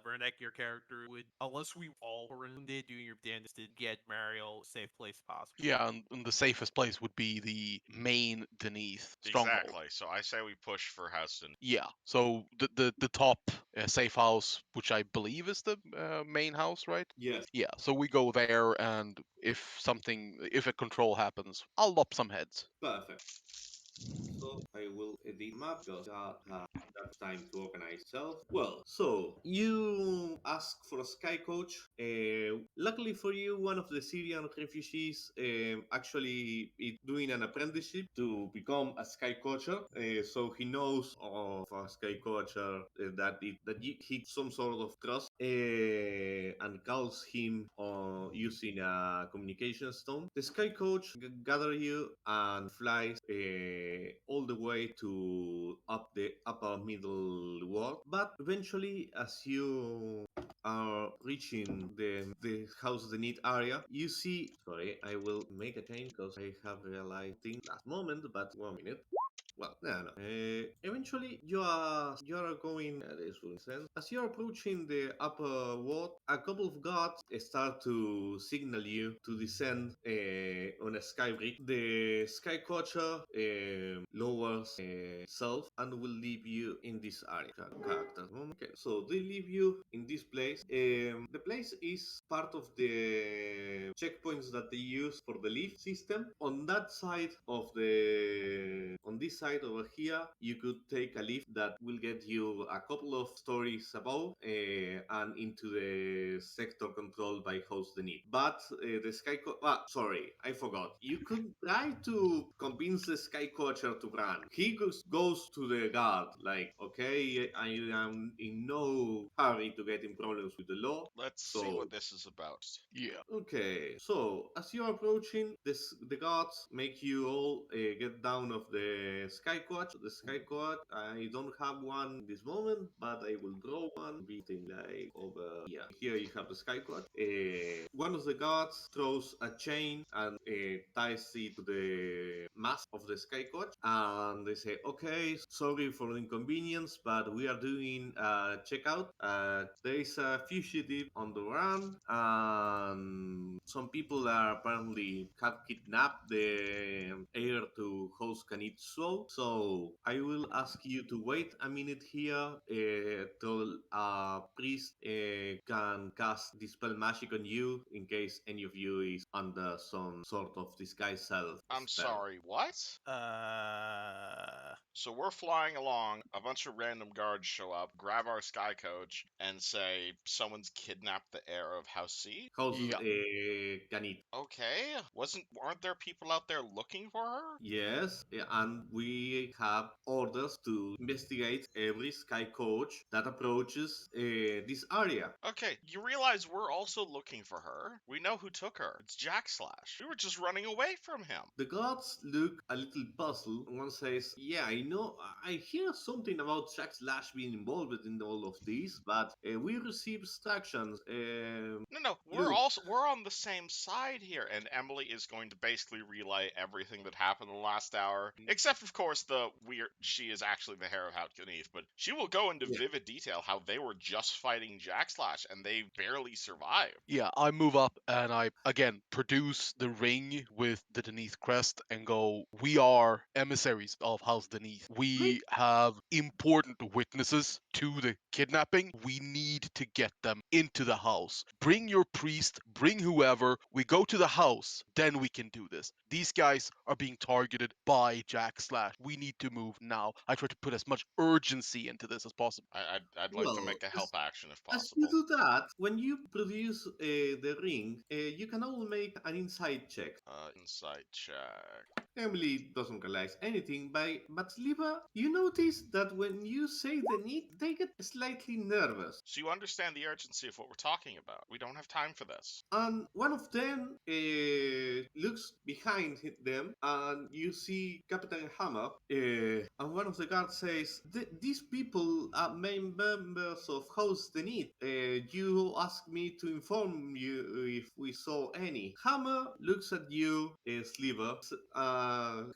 Vernek, your character, would, unless we all were wounded, doing your damnedest to get Mario a safe place possible. Yeah, and the safest place would be the main Denise stronghold. Exactly. So I say we push for Houston. Yeah, so the top safe house, which I believe is the main house, right? Yes, Yeah, so we go there, and if a control happens, I'll lop some heads. perfect. So I will edit map because that's time to organize itself. Well, so you ask for a sky coach. Luckily for you, one of the Syrian refugees actually is doing an apprenticeship to become a sky coacher. So he knows of a sky coacher he some sort of trust and calls him using a communication stone. The sky coach gather you and flies all the way to up the upper middle world. But eventually, as you are reaching the house the need area, you see. Sorry, I will make a change because I have realized things last moment. But 1 minute. Well, no, no. Eventually, you are going. This will make sense. As you are approaching the upper ward, a couple of guards start to signal you to descend on a sky bridge. The sky coacher lowers self and will leave you in this area. Characters. Okay, so they leave you in this place. The place is part of the checkpoints that they use for the lift system. On this side over here, you could take a lift that will get you a couple of stories above and into the sector controlled by host the need. But the sorry, I forgot. You could try to convince the sky coacher to run. He goes to the guard like, okay, I am in no hurry to get in problems with the law. Let's see So what this is about. Yeah. okay, so as you're approaching, the guards make you all get down of the sky coach. The sky coach, I don't have one this moment, but I will draw one. Be something like over here. Here you have the sky coach. One of the guards throws a chain and ties it to the mast of the sky coach, and they say, "Okay, sorry for the inconvenience, but we are doing a checkout. There is a fugitive on the run, and some people are apparently have kidnapped the heir to host Kanitsuo. So I will ask you to wait a minute here till a priest can cast dispel magic on you in case any of you is under some sort of disguise self I'm spell." sorry, what? So we're flying along, a bunch of random guards show up, grab our sky coach, and say someone's kidnapped the heir of House C? House Yeah. Kanit. Okay. Aren't there people out there looking for her? Yes, and we we have orders to investigate every sky coach that approaches this area. Okay, you realize we're also looking for her. We know who took her. It's Jack Slash. We were just running away from him. The gods look a little puzzled. One says, "Yeah, I know. I hear something about Jack Slash being involved in all of this, but we receive instructions. No, we're Look, also we're on the same side here, and Emily is going to basically relay everything that happened in the last hour, except of course the weird. She is actually the hair of Halkneef, but she will go into yeah, vivid detail how they were just fighting Jack Slash and they barely survived. Yeah, I move up and I again produce the ring with the Denise crest and go, "We are emissaries of House Denise. make We have important witnesses to the kidnapping. We need to get them into the house. Bring your priest, bring whoever. We go to the house, then we can do this. These guys are being targeted by Jack Slash. We need to move now." I try to put as much urgency into this as possible. I'd like to well, make a help action if as you possible. do that, when you produce the ring, you can all make an insight check. Insight check. Emily doesn't realize anything, but Liva, you notice that when you say the need, they get slightly nervous. So you understand the urgency of what we're talking about. We don't have time for this. And one of them looks behind them, and you see Captain Hammer. And one of the guards says, "These people are main members of House the Need. You asked me to inform you if we saw any." Hammer looks at you, Sliver.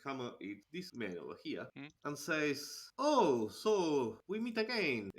Hammer is this man over here, Hmm? and says, "Oh, so we meet again,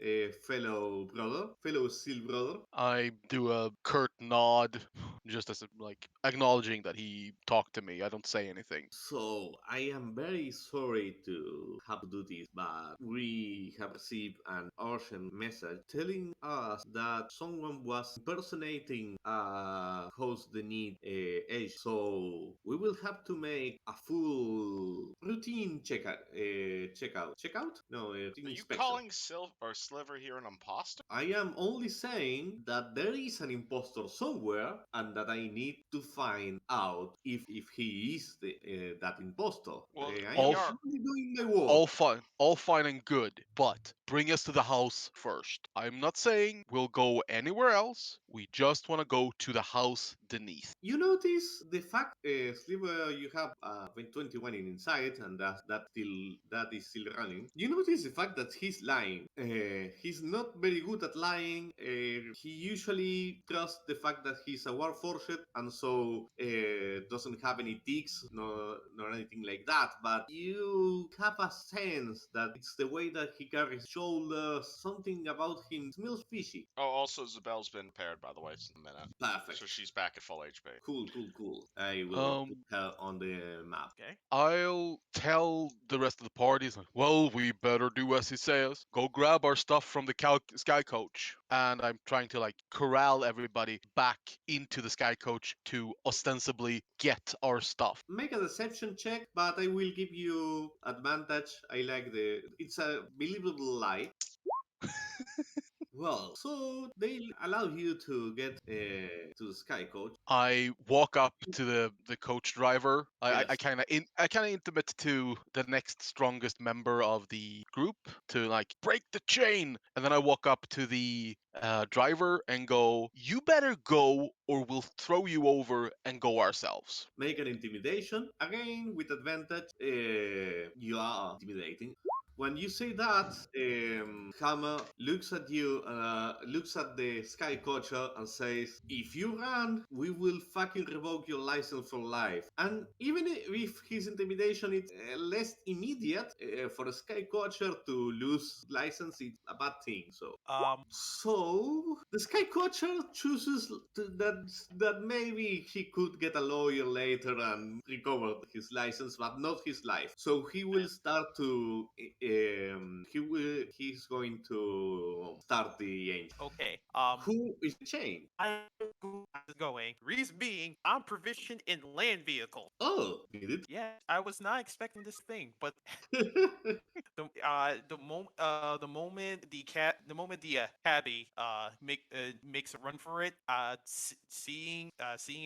fellow brother, fellow Steel brother." I do a curt nod, just as like acknowledging that he talked to me. I don't say anything. So, I am very sorry to have to do this, but we have received an urgent message telling us that someone was impersonating host the need age. So, we will have to make a full routine checkout? No, routine Are you inspection. calling Sliver here an imposter? I am only saying that there is an impostor somewhere and that I need to find out if he is that impostor. Well, I we All am f- are. only doing my work. all fine and good, but bring us to the house first. I'm not saying we'll go anywhere else. We just want to go to the house beneath. You notice the fact, Sliver, you have 21 in inside, and that is still running. You notice the fact that he's lying. He's not very good at lying. He usually trusts the fact that he's a warforged, and so doesn't have any tics nor anything like that. But you have a sense that it's the way that he carries shoulders. Something about him smells fishy. Oh, also Zabelle's been repaired, by the way, since a minute, so Perfect. she's back at full HP. Cool. I will put Um, her on the map. Okay. I'll tell the rest of the parties, like, well, we better do as he says. Go grab our stuff from the sky coach. And I'm trying to like corral everybody back into the sky coach to ostensibly get our stuff. Make a deception check, but I will give you advantage. I like it's a believable lie. Well, so they allow you to get to the sky coach. I walk up to the coach driver. I Yes, kind of intimate to the next strongest member of the group to like break the chain, and then I walk up to the driver and go, "You better go, or we'll throw you over and go ourselves." make an intimidation again with advantage. You are intimidating. When you say that, Hammer looks at you, looks at the Sky Coacher and says, "If you run, we will fucking revoke your license for life." And even if his intimidation is less immediate, for a Sky Coacher to lose license, it's a bad thing. Um. So the Sky Coacher chooses that maybe he could get a lawyer later and recover his license, but not his life. So he will start to he's going to start the engine. Okay. Who is the chain? I who is going. Reason being, I'm proficient in land vehicles. Oh, did Yeah, I was not expecting this thing, but it? the moment the cabbie makes a run for it, seeing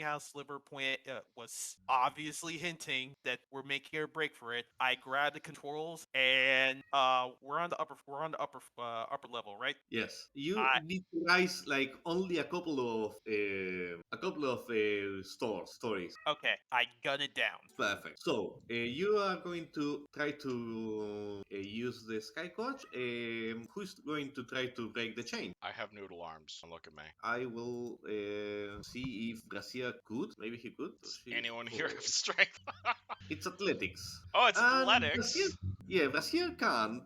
how Sliver point was obviously hinting that we're making a break for it, I grab the controls and we're on the upper level, right? Yes, you I need to rise like only a couple of stories. Okay, I gun it down. Perfect. So you are going to try to use the sky coach. Who's going to try to break the chain? I have noodle arms. Don't look at me. I will see if Garcia could. Maybe he could. Does She, anyone here have oh, strength? it's athletics. Oh, it's And Brasil, athletics. yeah, Brasil can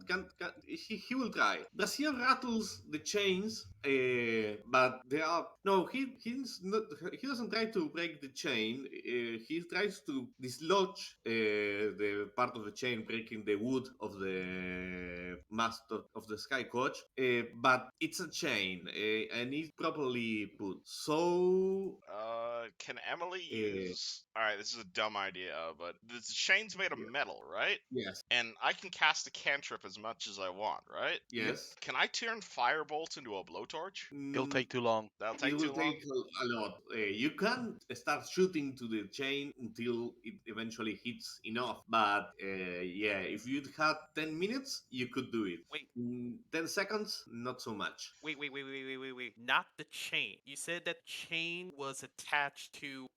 he will try. Brasil rattles the chains, but they are no. He's not. He doesn't try to break the chain. He tries to dislodge the part of the chain, breaking the wood of the mast of the sky coach. But it's a chain, and it's properly put. So Can Emily uh, use? All right, this is a dumb idea, but the chain's made of yeah, metal, right? yes, And I can cast a cantrip as much as I want, right? Yep. yes. Can I turn firebolt into a blowtorch? It'll Mm, take too long. That'll it take will too long. take a lot. You can start shooting to the chain until it eventually hits enough. But yeah, if you'd had 10 minutes, you could do it. Wait, 10 seconds, not so much. wait. Not the chain. You said that chain was attached to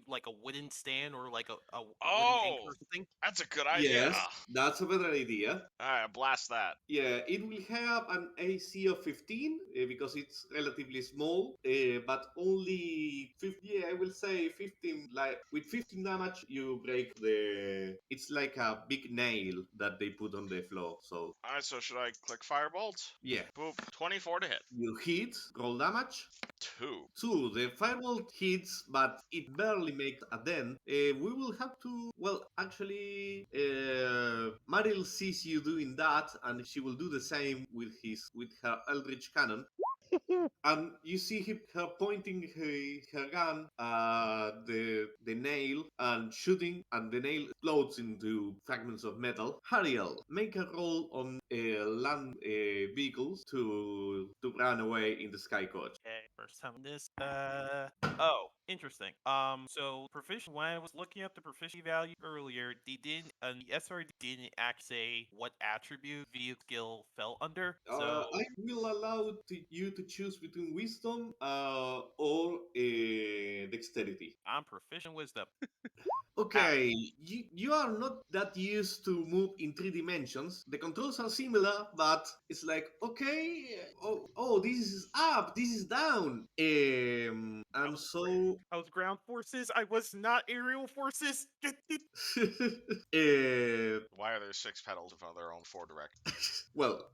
like a wooden stand or like a wooden anchor Oh, or something. that's a good idea. Yes, that's a better idea. All right, blast that. Yeah, it will have an AC of 15 because it's relatively small, but only 50. Yeah, I will say 15. Like with 15 damage, you break the. It's like a big nail that they put on the floor. So All right, so should I click firebolt? yeah, Boop. 24 to hit. you hit, roll damage. 2. Two, the firebolt hits, but it barely makes a dent. We will have to. Well, actually, Maril sees you doing that, and she will do the same with her Eldritch cannon. And you see her pointing her gun at the nail and shooting, and the nail explodes into fragments of metal. Hariel, make a roll on land vehicles to run away in the sky coach. Okay, first time on this. Oh, interesting. So proficiency. When I was looking up the proficiency value earlier, the SRD didn't actually say what attribute vehicle skill fell under. I So will allow you to choose between wisdom or dexterity. I'm proficient wisdom. Ah, Okay, you are not that used to move in 3 dimensions. The controls are similar, but it's like, okay, oh, this is up, this is down. I And was so, I was ground forces. I was not aerial forces. Why are there 6 pedals if they're on 4 direct? well,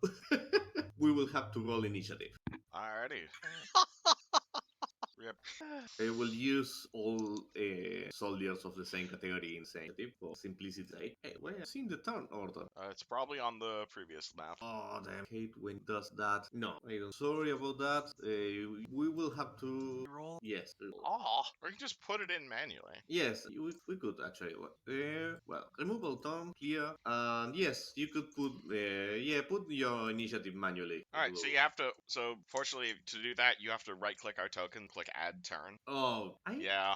we will have to roll initiative. Alrighty. Rip. I will use all soldiers of the same category in same initiative for simplicity's sake. Hey, where I've seen the turn order. It's probably on the previous map. Oh, damn. I hate when it does that. No, I don't. Sorry about that. We will have to. Roll. Yes. Aw, or you can just put it in manually. Yes, we could actually. Well, remove all term, clear, and yes, you could put. Yeah, put your initiative manually. Alright, so you have to. So, fortunately, to do that, you have to right click our token, click add turn. Oh, I Yeah.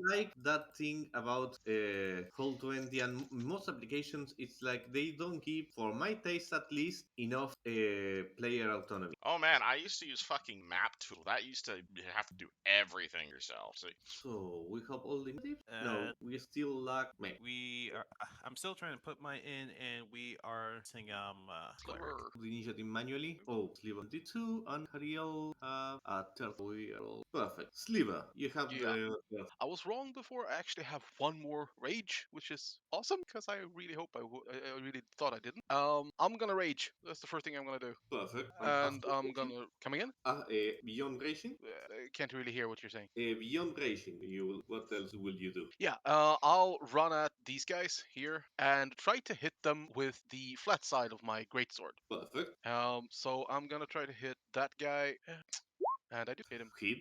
like that thing about Roll20 and most applications. It's like they don't give, for my taste at least, enough player autonomy. Oh man, I used to use fucking map tool. That used to have to do everything yourself. So, So we have all the initiatives? No, And we still lack. Man, we are. I'm still trying to put mine in, and we are saying cleric. Sliver. the initiative manually. Oh, Sliver 22 and Hariel have a third. We are all perfect. Sliver, you have Yeah. the. I was wrong before. I actually have one more rage, which is awesome because I really hope I really thought I didn't. I'm gonna rage. That's the first thing I'm gonna do, Perfect. and After I'm racing, gonna coming in. beyond racing, I can't really hear what you're saying. beyond racing, you will. What else will you do? Yeah, I'll run at these guys here and try to hit them with the flat side of my greatsword. Perfect. So I'm gonna try to hit that guy, and I do hit him. Hit.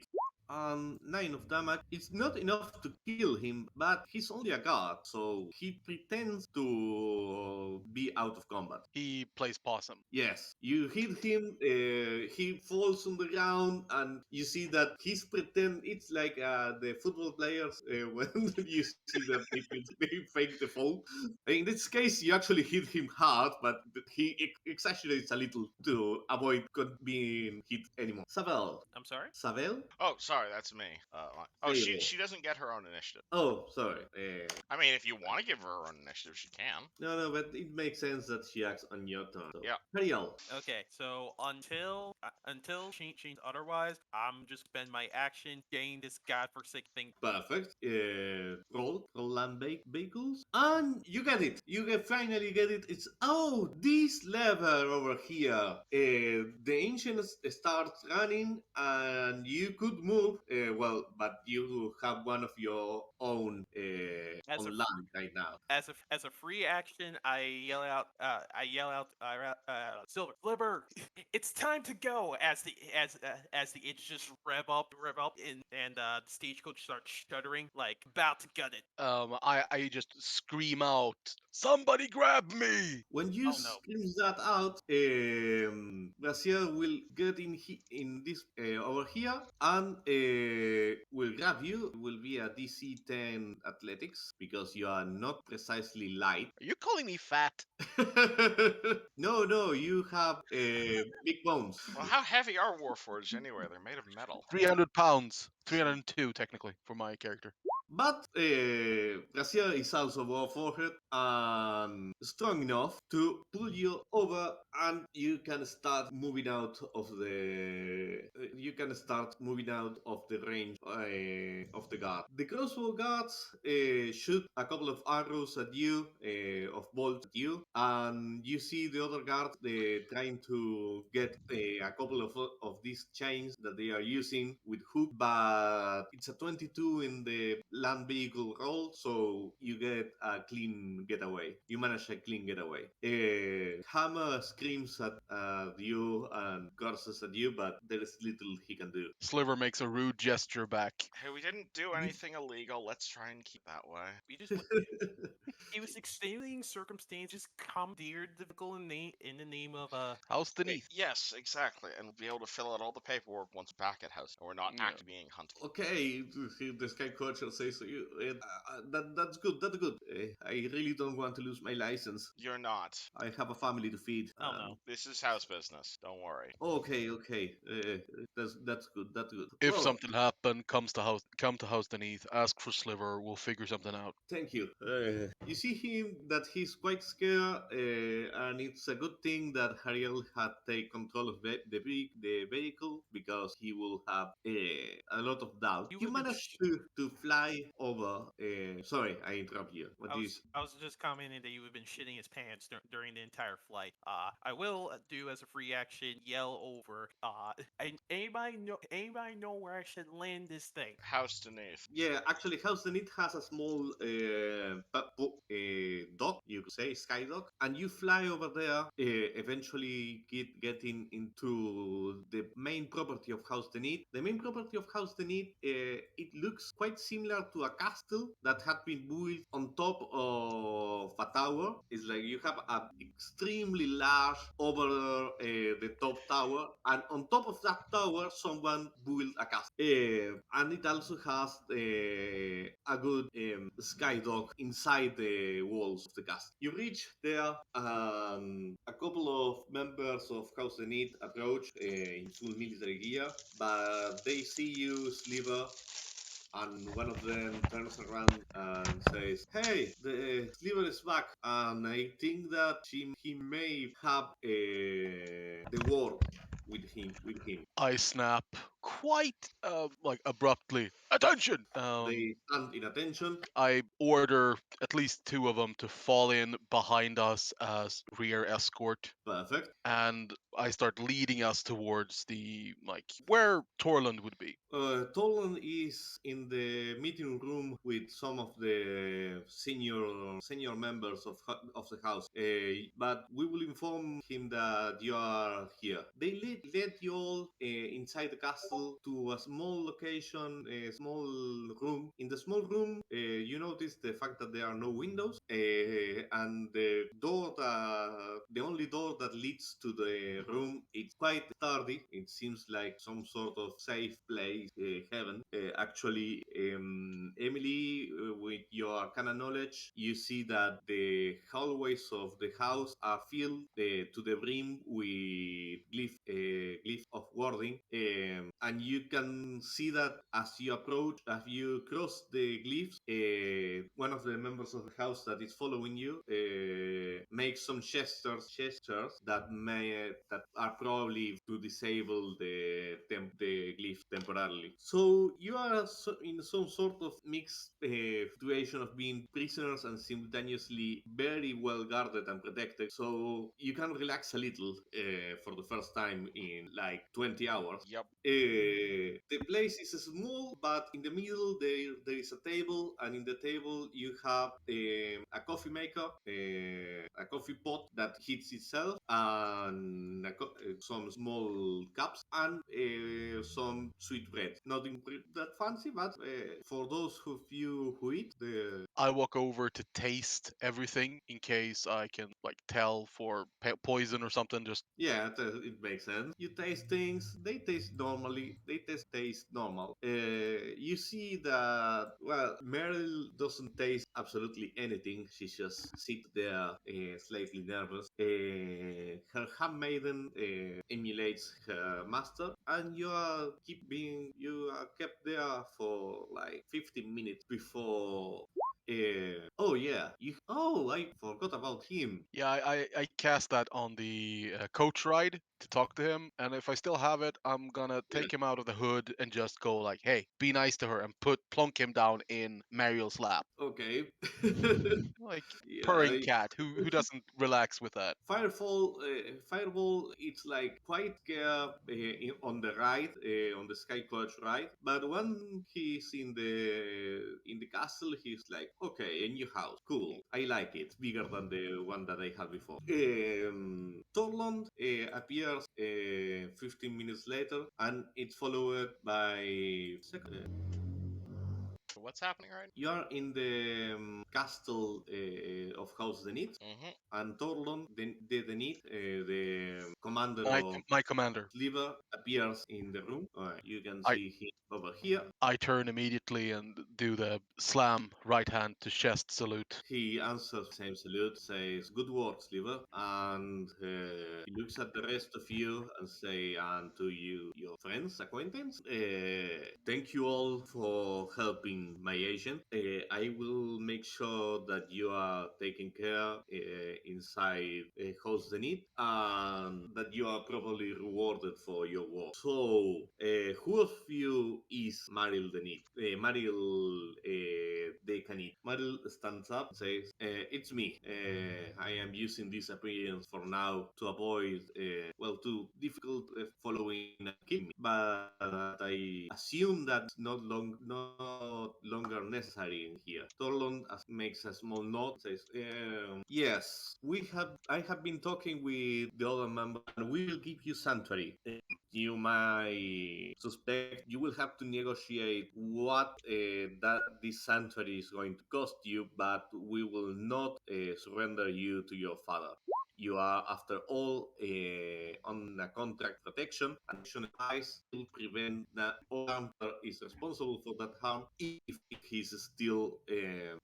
and 9 of damage. It's not enough to kill him, but he's only a god, so he pretends to be out of combat. He plays possum. Yes, you hit him, he falls on the ground, and you see that he's pretend. It's like the football players when you see that they fake the fall. In this case, you actually hit him hard, but he exaggerates a little to avoid being hit anymore. Savel. I'm sorry. Savel? Oh, sorry, that's me. Oh, There you she go. she doesn't get her own initiative. Oh, sorry. I mean, if you want to give her her own initiative, she can. No, no, but it makes sense that she acts on your turn. So. Yeah. Ariel. Okay, so until change otherwise, I'm just spend my action getting this godforsaken thing. Perfect. Roll land vehicles. And you get it. Finally get it. It's, oh, this lever over here. The ancient starts running and you could move. Well, but you have one of your own As a on fr- land right now. as a free action, Silver Sliver, it's time to go. As the itch just rev up, and the stagecoach starts shuddering, like about to gut it. I just scream out, "Somebody grab me!" When you Oh no. scream that out, Brazier will get in this over here and will grab you. It will be a DC 10 athletics because you are not precisely light. Are you calling me fat? No, no, you have big bones. Well, how heavy are Warforged anyway? They're made of metal. 300 pounds. 302 technically for my character. But Brazier is also well forehead and strong enough to pull you over, and you can start moving out of the. You can start moving out of the range of the guard. The crossbow guards shoot a couple of arrows at you, of bolts at you, and you see the other guard trying to get a couple of these chains that they are using with hook, but it's a 22 in the land vehicle roll, so you get a clean getaway. You manage a clean getaway. Hammer screams at you and curses at you, but there is little he can do. Sliver makes a rude gesture back. Hey, we didn't do anything illegal. Let's try and keep that way. We just it was extenuating circumstances commandeered the vehicle in the name of How's the knee? Yes, exactly. And we'll be able to fill out all the paperwork once back at house. And we're not Yeah. actually being hunted. Okay, the sky coach says to you, that's good, that's good. I really don't want to lose my license. You're not. I have a family to feed. oh no. This is house business. Don't worry. Okay, okay. That's good. That's good. If Well, something happened, come to house Beneath, ask for Sliver, we'll figure something out. thank you. You see him that he's quite scared, and it's a good thing that Hariel had take control of the vehicle because he will have a lot of doubt. You You would have been managed to fly over. Sorry, I interrupt you. What is? I was just commenting that you would have been shitting his pants during the entire flight. I will do as a free action yell over. Anybody know where I should land this thing? House Denise. Yeah, actually, House the Need has a small dock, you could say, sky dock, and you fly over there, eventually getting into the main property of House the Need. The main property of House the Need, it looks quite similar to a castle that had been built on top of a tower. It's like you have an extremely large over the top tower, and on top of that tower, someone built a castle. And it also has a good sky dock inside the walls of the castle. You reach there, and a couple of members of House the Need approach in full military gear, but they see you, Sliver, and one of them turns around and says, "Hey, the Sliver is back, and I think that he may have the war with him." I snap quite like abruptly. Attention! They stand in attention. I order at least two of them to fall in behind us as rear escort, Perfect. and I start leading us towards the like where Torland would be. Tolan is in the meeting room with some of the senior members of the house. But we will inform him that you are here. They led you all inside the castle to a small location, a small room. In the small room, you notice the fact that there are no windows, and the only door that leads to the room, it's quite sturdy. It seems like some sort of safe place, heaven. Actually, Emily, with your arcana knowledge, you see that the hallways of the house are filled to the brim with glyph of warding, and you can see that as you cross the glyphs, one of the members of the house that is following you makes some gestures that are probably to disable the glyph temporarily. So you are in some sort of mixed situation of being prisoners and simultaneously very well guarded and protected. So you can relax a little for the first time in like 20 hours. Yep. The place is small, but in the middle there is a table, and in the table you have a coffee maker, a coffee pot that heats itself, and some small cups, and some sweet bread. Nothing that fancy, but for those of you who eat, the I walk over to taste everything in case I can like tell for poison or something. Just yeah, it makes sense. You taste things; they taste normally. They taste normal. You see that Meryl doesn't taste absolutely anything. She just sits there, slightly nervous. Her handmaiden emulates her master, and you are kept there for like 15 minutes before. Oh yeah, I forgot about him. yeah, I cast that on the coach ride to talk to him, and if I still have it, I'm gonna Yeah. take him out of the hood and just go like, "Hey, be nice to her," and plunk him down in Mariel's lap, Okay. like Yeah, purring cat. Who doesn't relax with that? Fireball, it's like quite scared on the ride, on the Sky Coach ride. But when he's in the castle, he's like, okay, a new house, cool. I like it. Bigger than the one that I had before. Torland appears 15 minutes later, and it's followed by What's happening right you are in the castle of House Zenith, now? Mm-hmm. and Torlon, the Zenith, the commander My of my commander. Sliver, appears in the room. You can I see him over here. I turn immediately and do the slam right hand to chest salute. He answers the same salute, says, "Good work, Sliver," and he looks at the rest of you and say, "And to you, your friends, acquaintance, thank you all for helping my agent. I will make sure that you are taken care inside House the Need, and that you are properly rewarded for your work. So, who of you is Maril the Need? Maril the Canid. Maril stands up and says, "It's me. I am using this appearance for now to avoid, too difficult following and killing me. But I assume that's not longer necessary in here." Torlon makes a small note, says, "Yes, I have been talking with the other member, and we will give you sanctuary. You might suspect you will have to negotiate what that this sanctuary is going to cost you, but we will not surrender you to your father. You are, after all, on a contract protection, and action advice will prevent that all harm is responsible for that harm if he's still,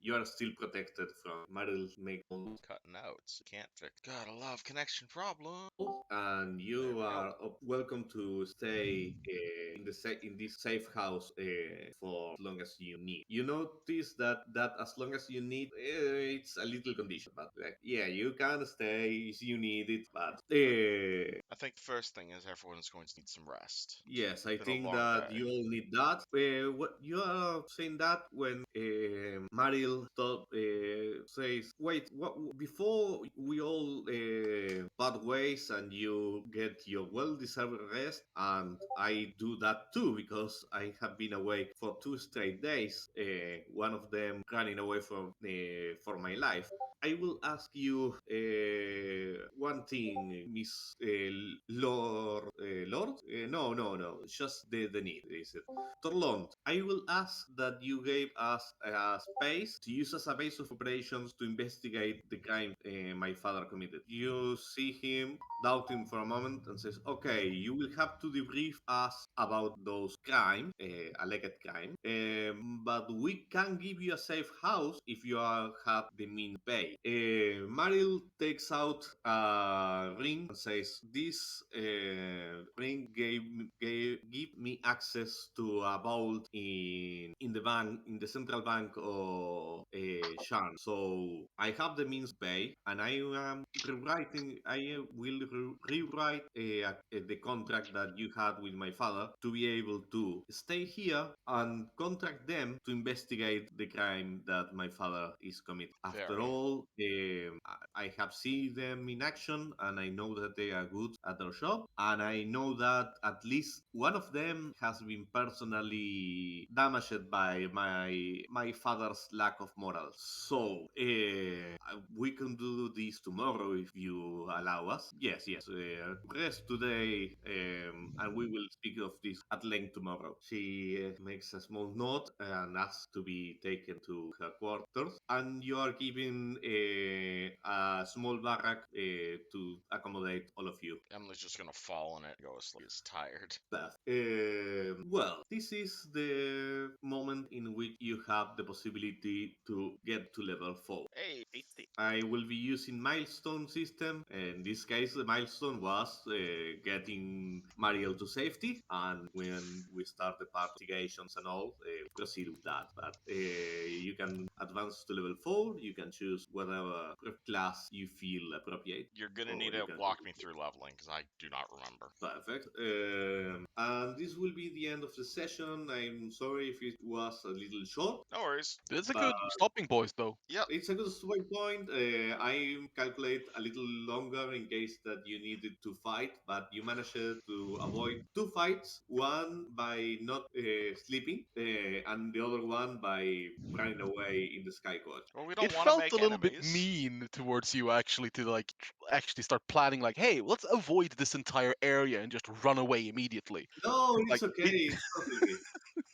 you are still protected from marital make Cutting out. So can't fix. Gotta love connection problem. and There you we go. are welcome to stay in in this safe house for as long as you need. You notice that as long as you need, it's a little condition, but like, yeah, you can stay if you need it. But I think the first thing is everyone is going to need some rest. yes, I It's been a think long that day. you all need that. What you are saying that when Maril says, "Wait, what? Before we all part ways and you get your well-deserved rest, and I do that too because I have been awake for 2 straight days. One of them running away from for my life. I will ask you one thing, Miss Lord. No, no, no. Just the need. Is it Torlond? I will ask that you gave us a space to use as a base of operations to investigate the crime my father committed. You see him doubting for a moment and says, "Okay, you will have to debrief us about those crimes, alleged crime, but we can give you a safe house if you have the means to pay." Maril takes out a ring and says, "This ring give me access to a vault in the bank, in the central bank of Sharn. So I have the means to pay, and I am rewriting. I will rewrite the contract that you had with my father to be able to stay here and contract them to investigate the crime that my father is committing. After Very. all, I have seen them in action, and I know that they are good at their job, and I know that at least one of them has been personally damaged by my father's lack of morals. So we can do this tomorrow if you allow us. Yes, yes. Rest today, and we will speak of this at length tomorrow." She makes a small note and asks to be taken to her quarters, and you are given a small barrack to accommodate all of you. Emily's just gonna fall in it and go asleep. She's tired. Beth. Well, this is the moment in which you have the possibility to get to level 4. Hey, Tasty. I will be using milestone system. In this case, the milestone was getting Mariel to safety, and when we start the part investigations and all, proceed with that. But you can advance to level 4. You can choose whatever class you feel appropriate, you're gonna need or you to can walk me through leveling because I do not remember. perfect. And this will be the end of the session. I'm sorry if it was a little short, No worries. It's a but good stopping point, though. Yep. it's a good starting point. I calculate a little longer in case that you needed to fight, but you managed to avoid 2 fights. One by not sleeping, and the other one by running away in the Sky Coach. Well, we don't It want to felt a make little bit enemies. mean towards you actually to like actually start planning like, hey, let's avoid this entire area and just run away immediately. No, Like it's okay. it, It's totally okay.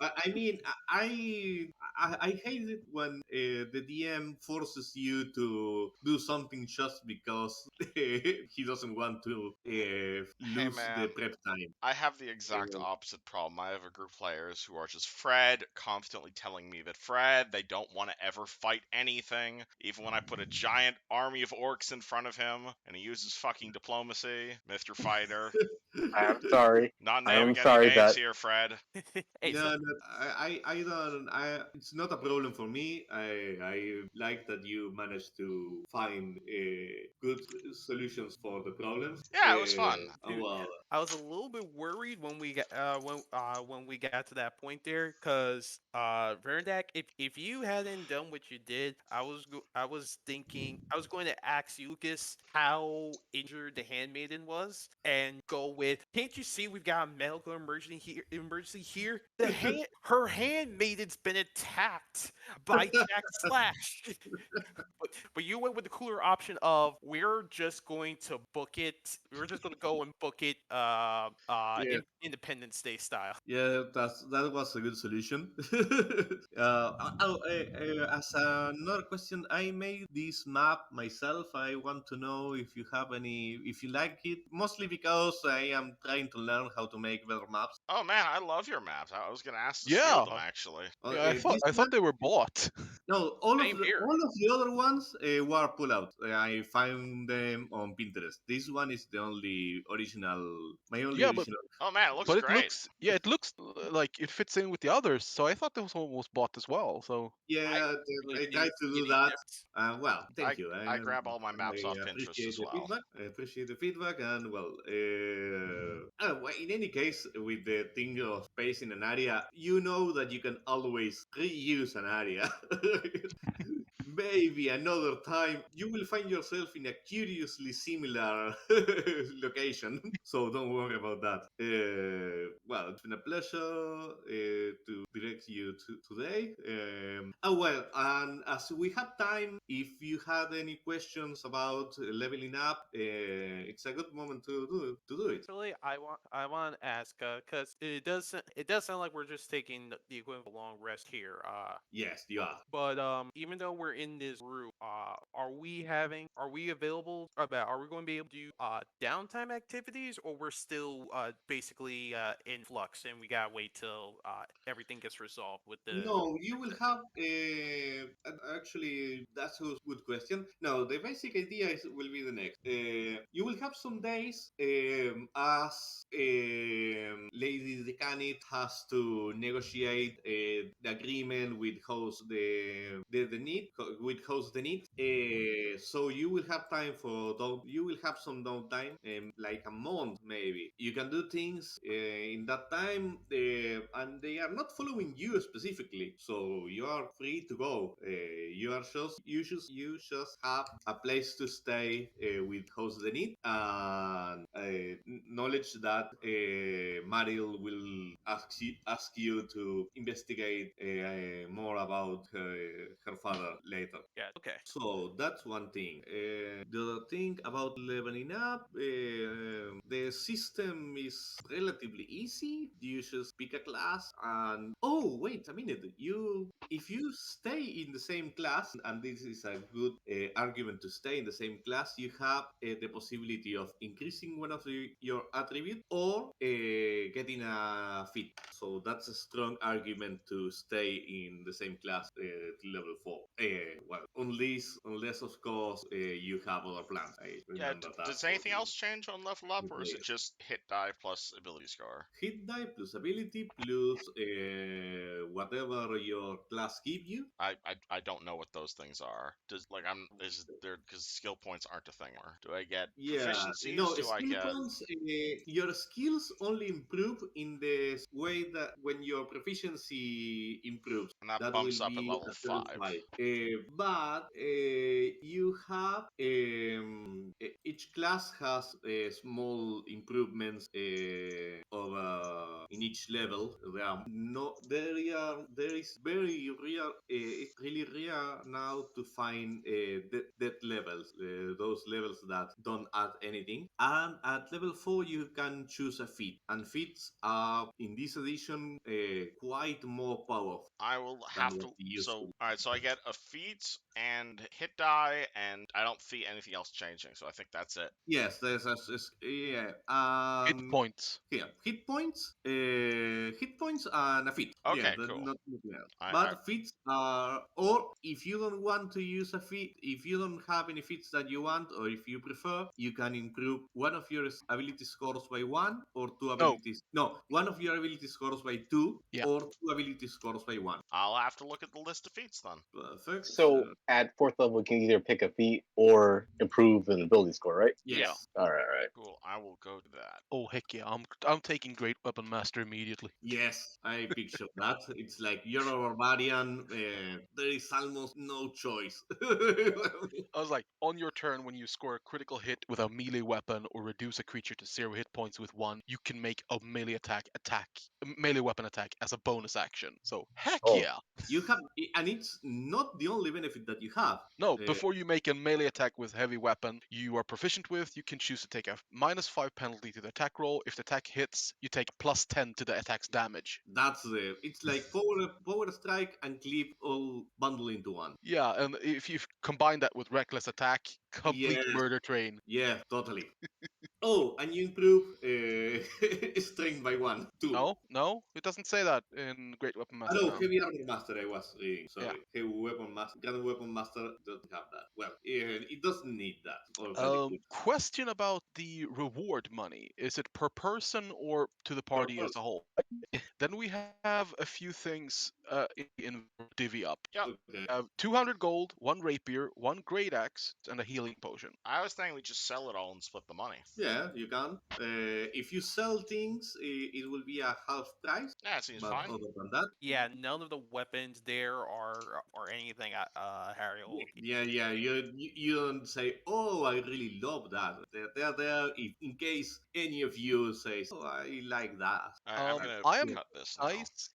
I mean, I hate it when the DM forces you to do something just because he doesn't want to Hey, lose the man. prep time. I have the exact Uh, opposite problem. I have a group of players who are just Fred, constantly telling me that Fred, they don't want to ever fight anything, even when I put a giant army of orcs in front of him, and he uses fucking diplomacy, Mr. Fighter. I am sorry. Not I am naming any sorry names that here, Fred. Hey, No, so no, I don't. It's not a problem for me. I like that you managed to find good solutions for the problems. Yeah, it was fun. dude, Well, I was a little bit worried when we got when we got to that point there, cause Verendak, if you hadn't done what you did, I was thinking I was going to ask you, Lucas, how injured the handmaiden was, and go with, can't you see we've got a medical emergency here? Emergency here. Her handmaiden's been attacked by Jack Slash. But you went with the cooler option of, we're just going to book it. We're just going to go and book it yeah, Independence Day style. yeah, that was a good solution. As another question, I made this map myself. I want to know if you have any, if you like it, mostly because I am trying to learn how to make better maps. Oh man, I love your maps. I was gonna ask to steal them yeah. actually. Yeah, I thought I thought they were bought. No, Same here. all of the other ones were pull out. I found them on Pinterest. This one is the only original, my only Yeah, but original. Oh man, it looks but it great. looks, yeah, it looks like it fits in with the others. So I thought this one was bought as well. So I Yeah, really I didn't tried to see do any that. difference. Well, thank you. I grab all my maps I off Pinterest appreciate as the well. feedback. I appreciate the feedback, and well, well, in any case, with the thing of space in an area, you know that you can always reuse an area. Maybe another time you will find yourself in a curiously similar location, so don't worry about that. Well, it's been a pleasure to direct you today. Oh well, and as we have time, if you had any questions about leveling up, it's a good moment to do it. Actually, I want to ask because it does sound like we're just taking the equivalent of a long rest here. Yes, you are. But even though we're in this group, are we available? Are we going to be able to do downtime activities, or we're still basically in flux and we gotta wait till everything gets resolved with the. No, you will have actually that's a good question. No, the basic idea will be the next. You will have some days as Lady Decanit has to negotiate the agreement with host the need with host the need. So you will have time for you will have some downtime, like a month maybe. You can do things in that time, and they are not following you specifically, so you are free to go. You just have a place to stay with host the need, and knowledge that Maril will ask you to investigate more about her father later. Yeah. Okay. So that's one thing. The other thing about leveling up, the system is relatively easy. You just pick a class, and oh wait a minute, you if you stay in the same class, and this is a good argument to stay in the same class, you have the possibility of increasing one of your attribute or getting a feat. So that's a strong argument to stay in the same class to level 4. Well, unless of course you have other plans. I Yeah, remember that does for anything else change on level up, the or is it players. just hit die plus ability score? Hit die plus ability plus whatever your class give you. I don't know what those things are. Does like I'm is there because skill points aren't a thing. Or do I get Yeah, proficiencies? Do I skill get points. Your skills only improve in the way that when your proficiency improves, and that that will bumps up at be level a third 5? five. But you have each class has small improvements in each level. There are no there is very rare. It's really rare now to find death levels. Those levels that don't add anything. And at level 4, you can choose a feat. And feats are, in this edition, quite more powerful I will than have what to. they used So to. all right, so I get a feat and hit die, and I don't see anything else changing. So I think that's it. Yes, yeah. hit points. Here, hit points, and a feat. Yeah, Okay, cool. not nothing else. I But feats are, or if you don't want to use a feat, if you don't have any feats that you want, or if you prefer, you can improve one of your ability scores by one, or two No, abilities. No, one of your ability scores by two, yeah. or two ability scores by one. I'll have to look at the list of feats then. Perfect. So at fourth level, you can either pick a feat or improve an ability score, right? Yeah, Yes. All right, all right. cool. I will go to that. Oh heck yeah, I'm taking Great Weapon Master immediately. Yes, I picture that. It's like you're a barbarian. There is almost no choice. I was like, on your turn, when you score a critical hit with a melee weapon or reduce a creature to 0 hit points with one, you can make a melee weapon attack as a bonus action. So heck Oh, yeah! You have, and it's not the only benefit that you have. No, Uh, before you make a melee attack with heavy weapon you are proficient with, you can choose to take a -5 penalty to the attack roll. If the attack hits, you take +10 to the attack's damage. that's the. It's like power strike and cleave all bundled into one. Yeah, and if you combine that with reckless attack, complete Yes, murder train. yeah, totally. Oh, and you improve strength by one too. No, no, it doesn't say that in Great Weapon Ah, Master. no, No. heavy armor master. I was reading. Yeah. Sorry, heavy weapon master. Grand weapon master doesn't have that. Well, it doesn't need that already. Question about the reward money. Is it per person or to the Per party as a person. whole? Then we have a few things in divvy up. Yep. Okay. 200 gold, one rapier, one great axe, and a healing potion. I was thinking we just sell it all and split the money. Yeah, you can. If you sell things, it will be a half price. Yeah, it seems But fine. other than that, Yeah, none of the weapons there are anything Harry will keep. yeah. You don't say, "Oh, I really love that." They're there if, in case any of you says, "Oh, I like that." I'm gonna I am cut this now. nice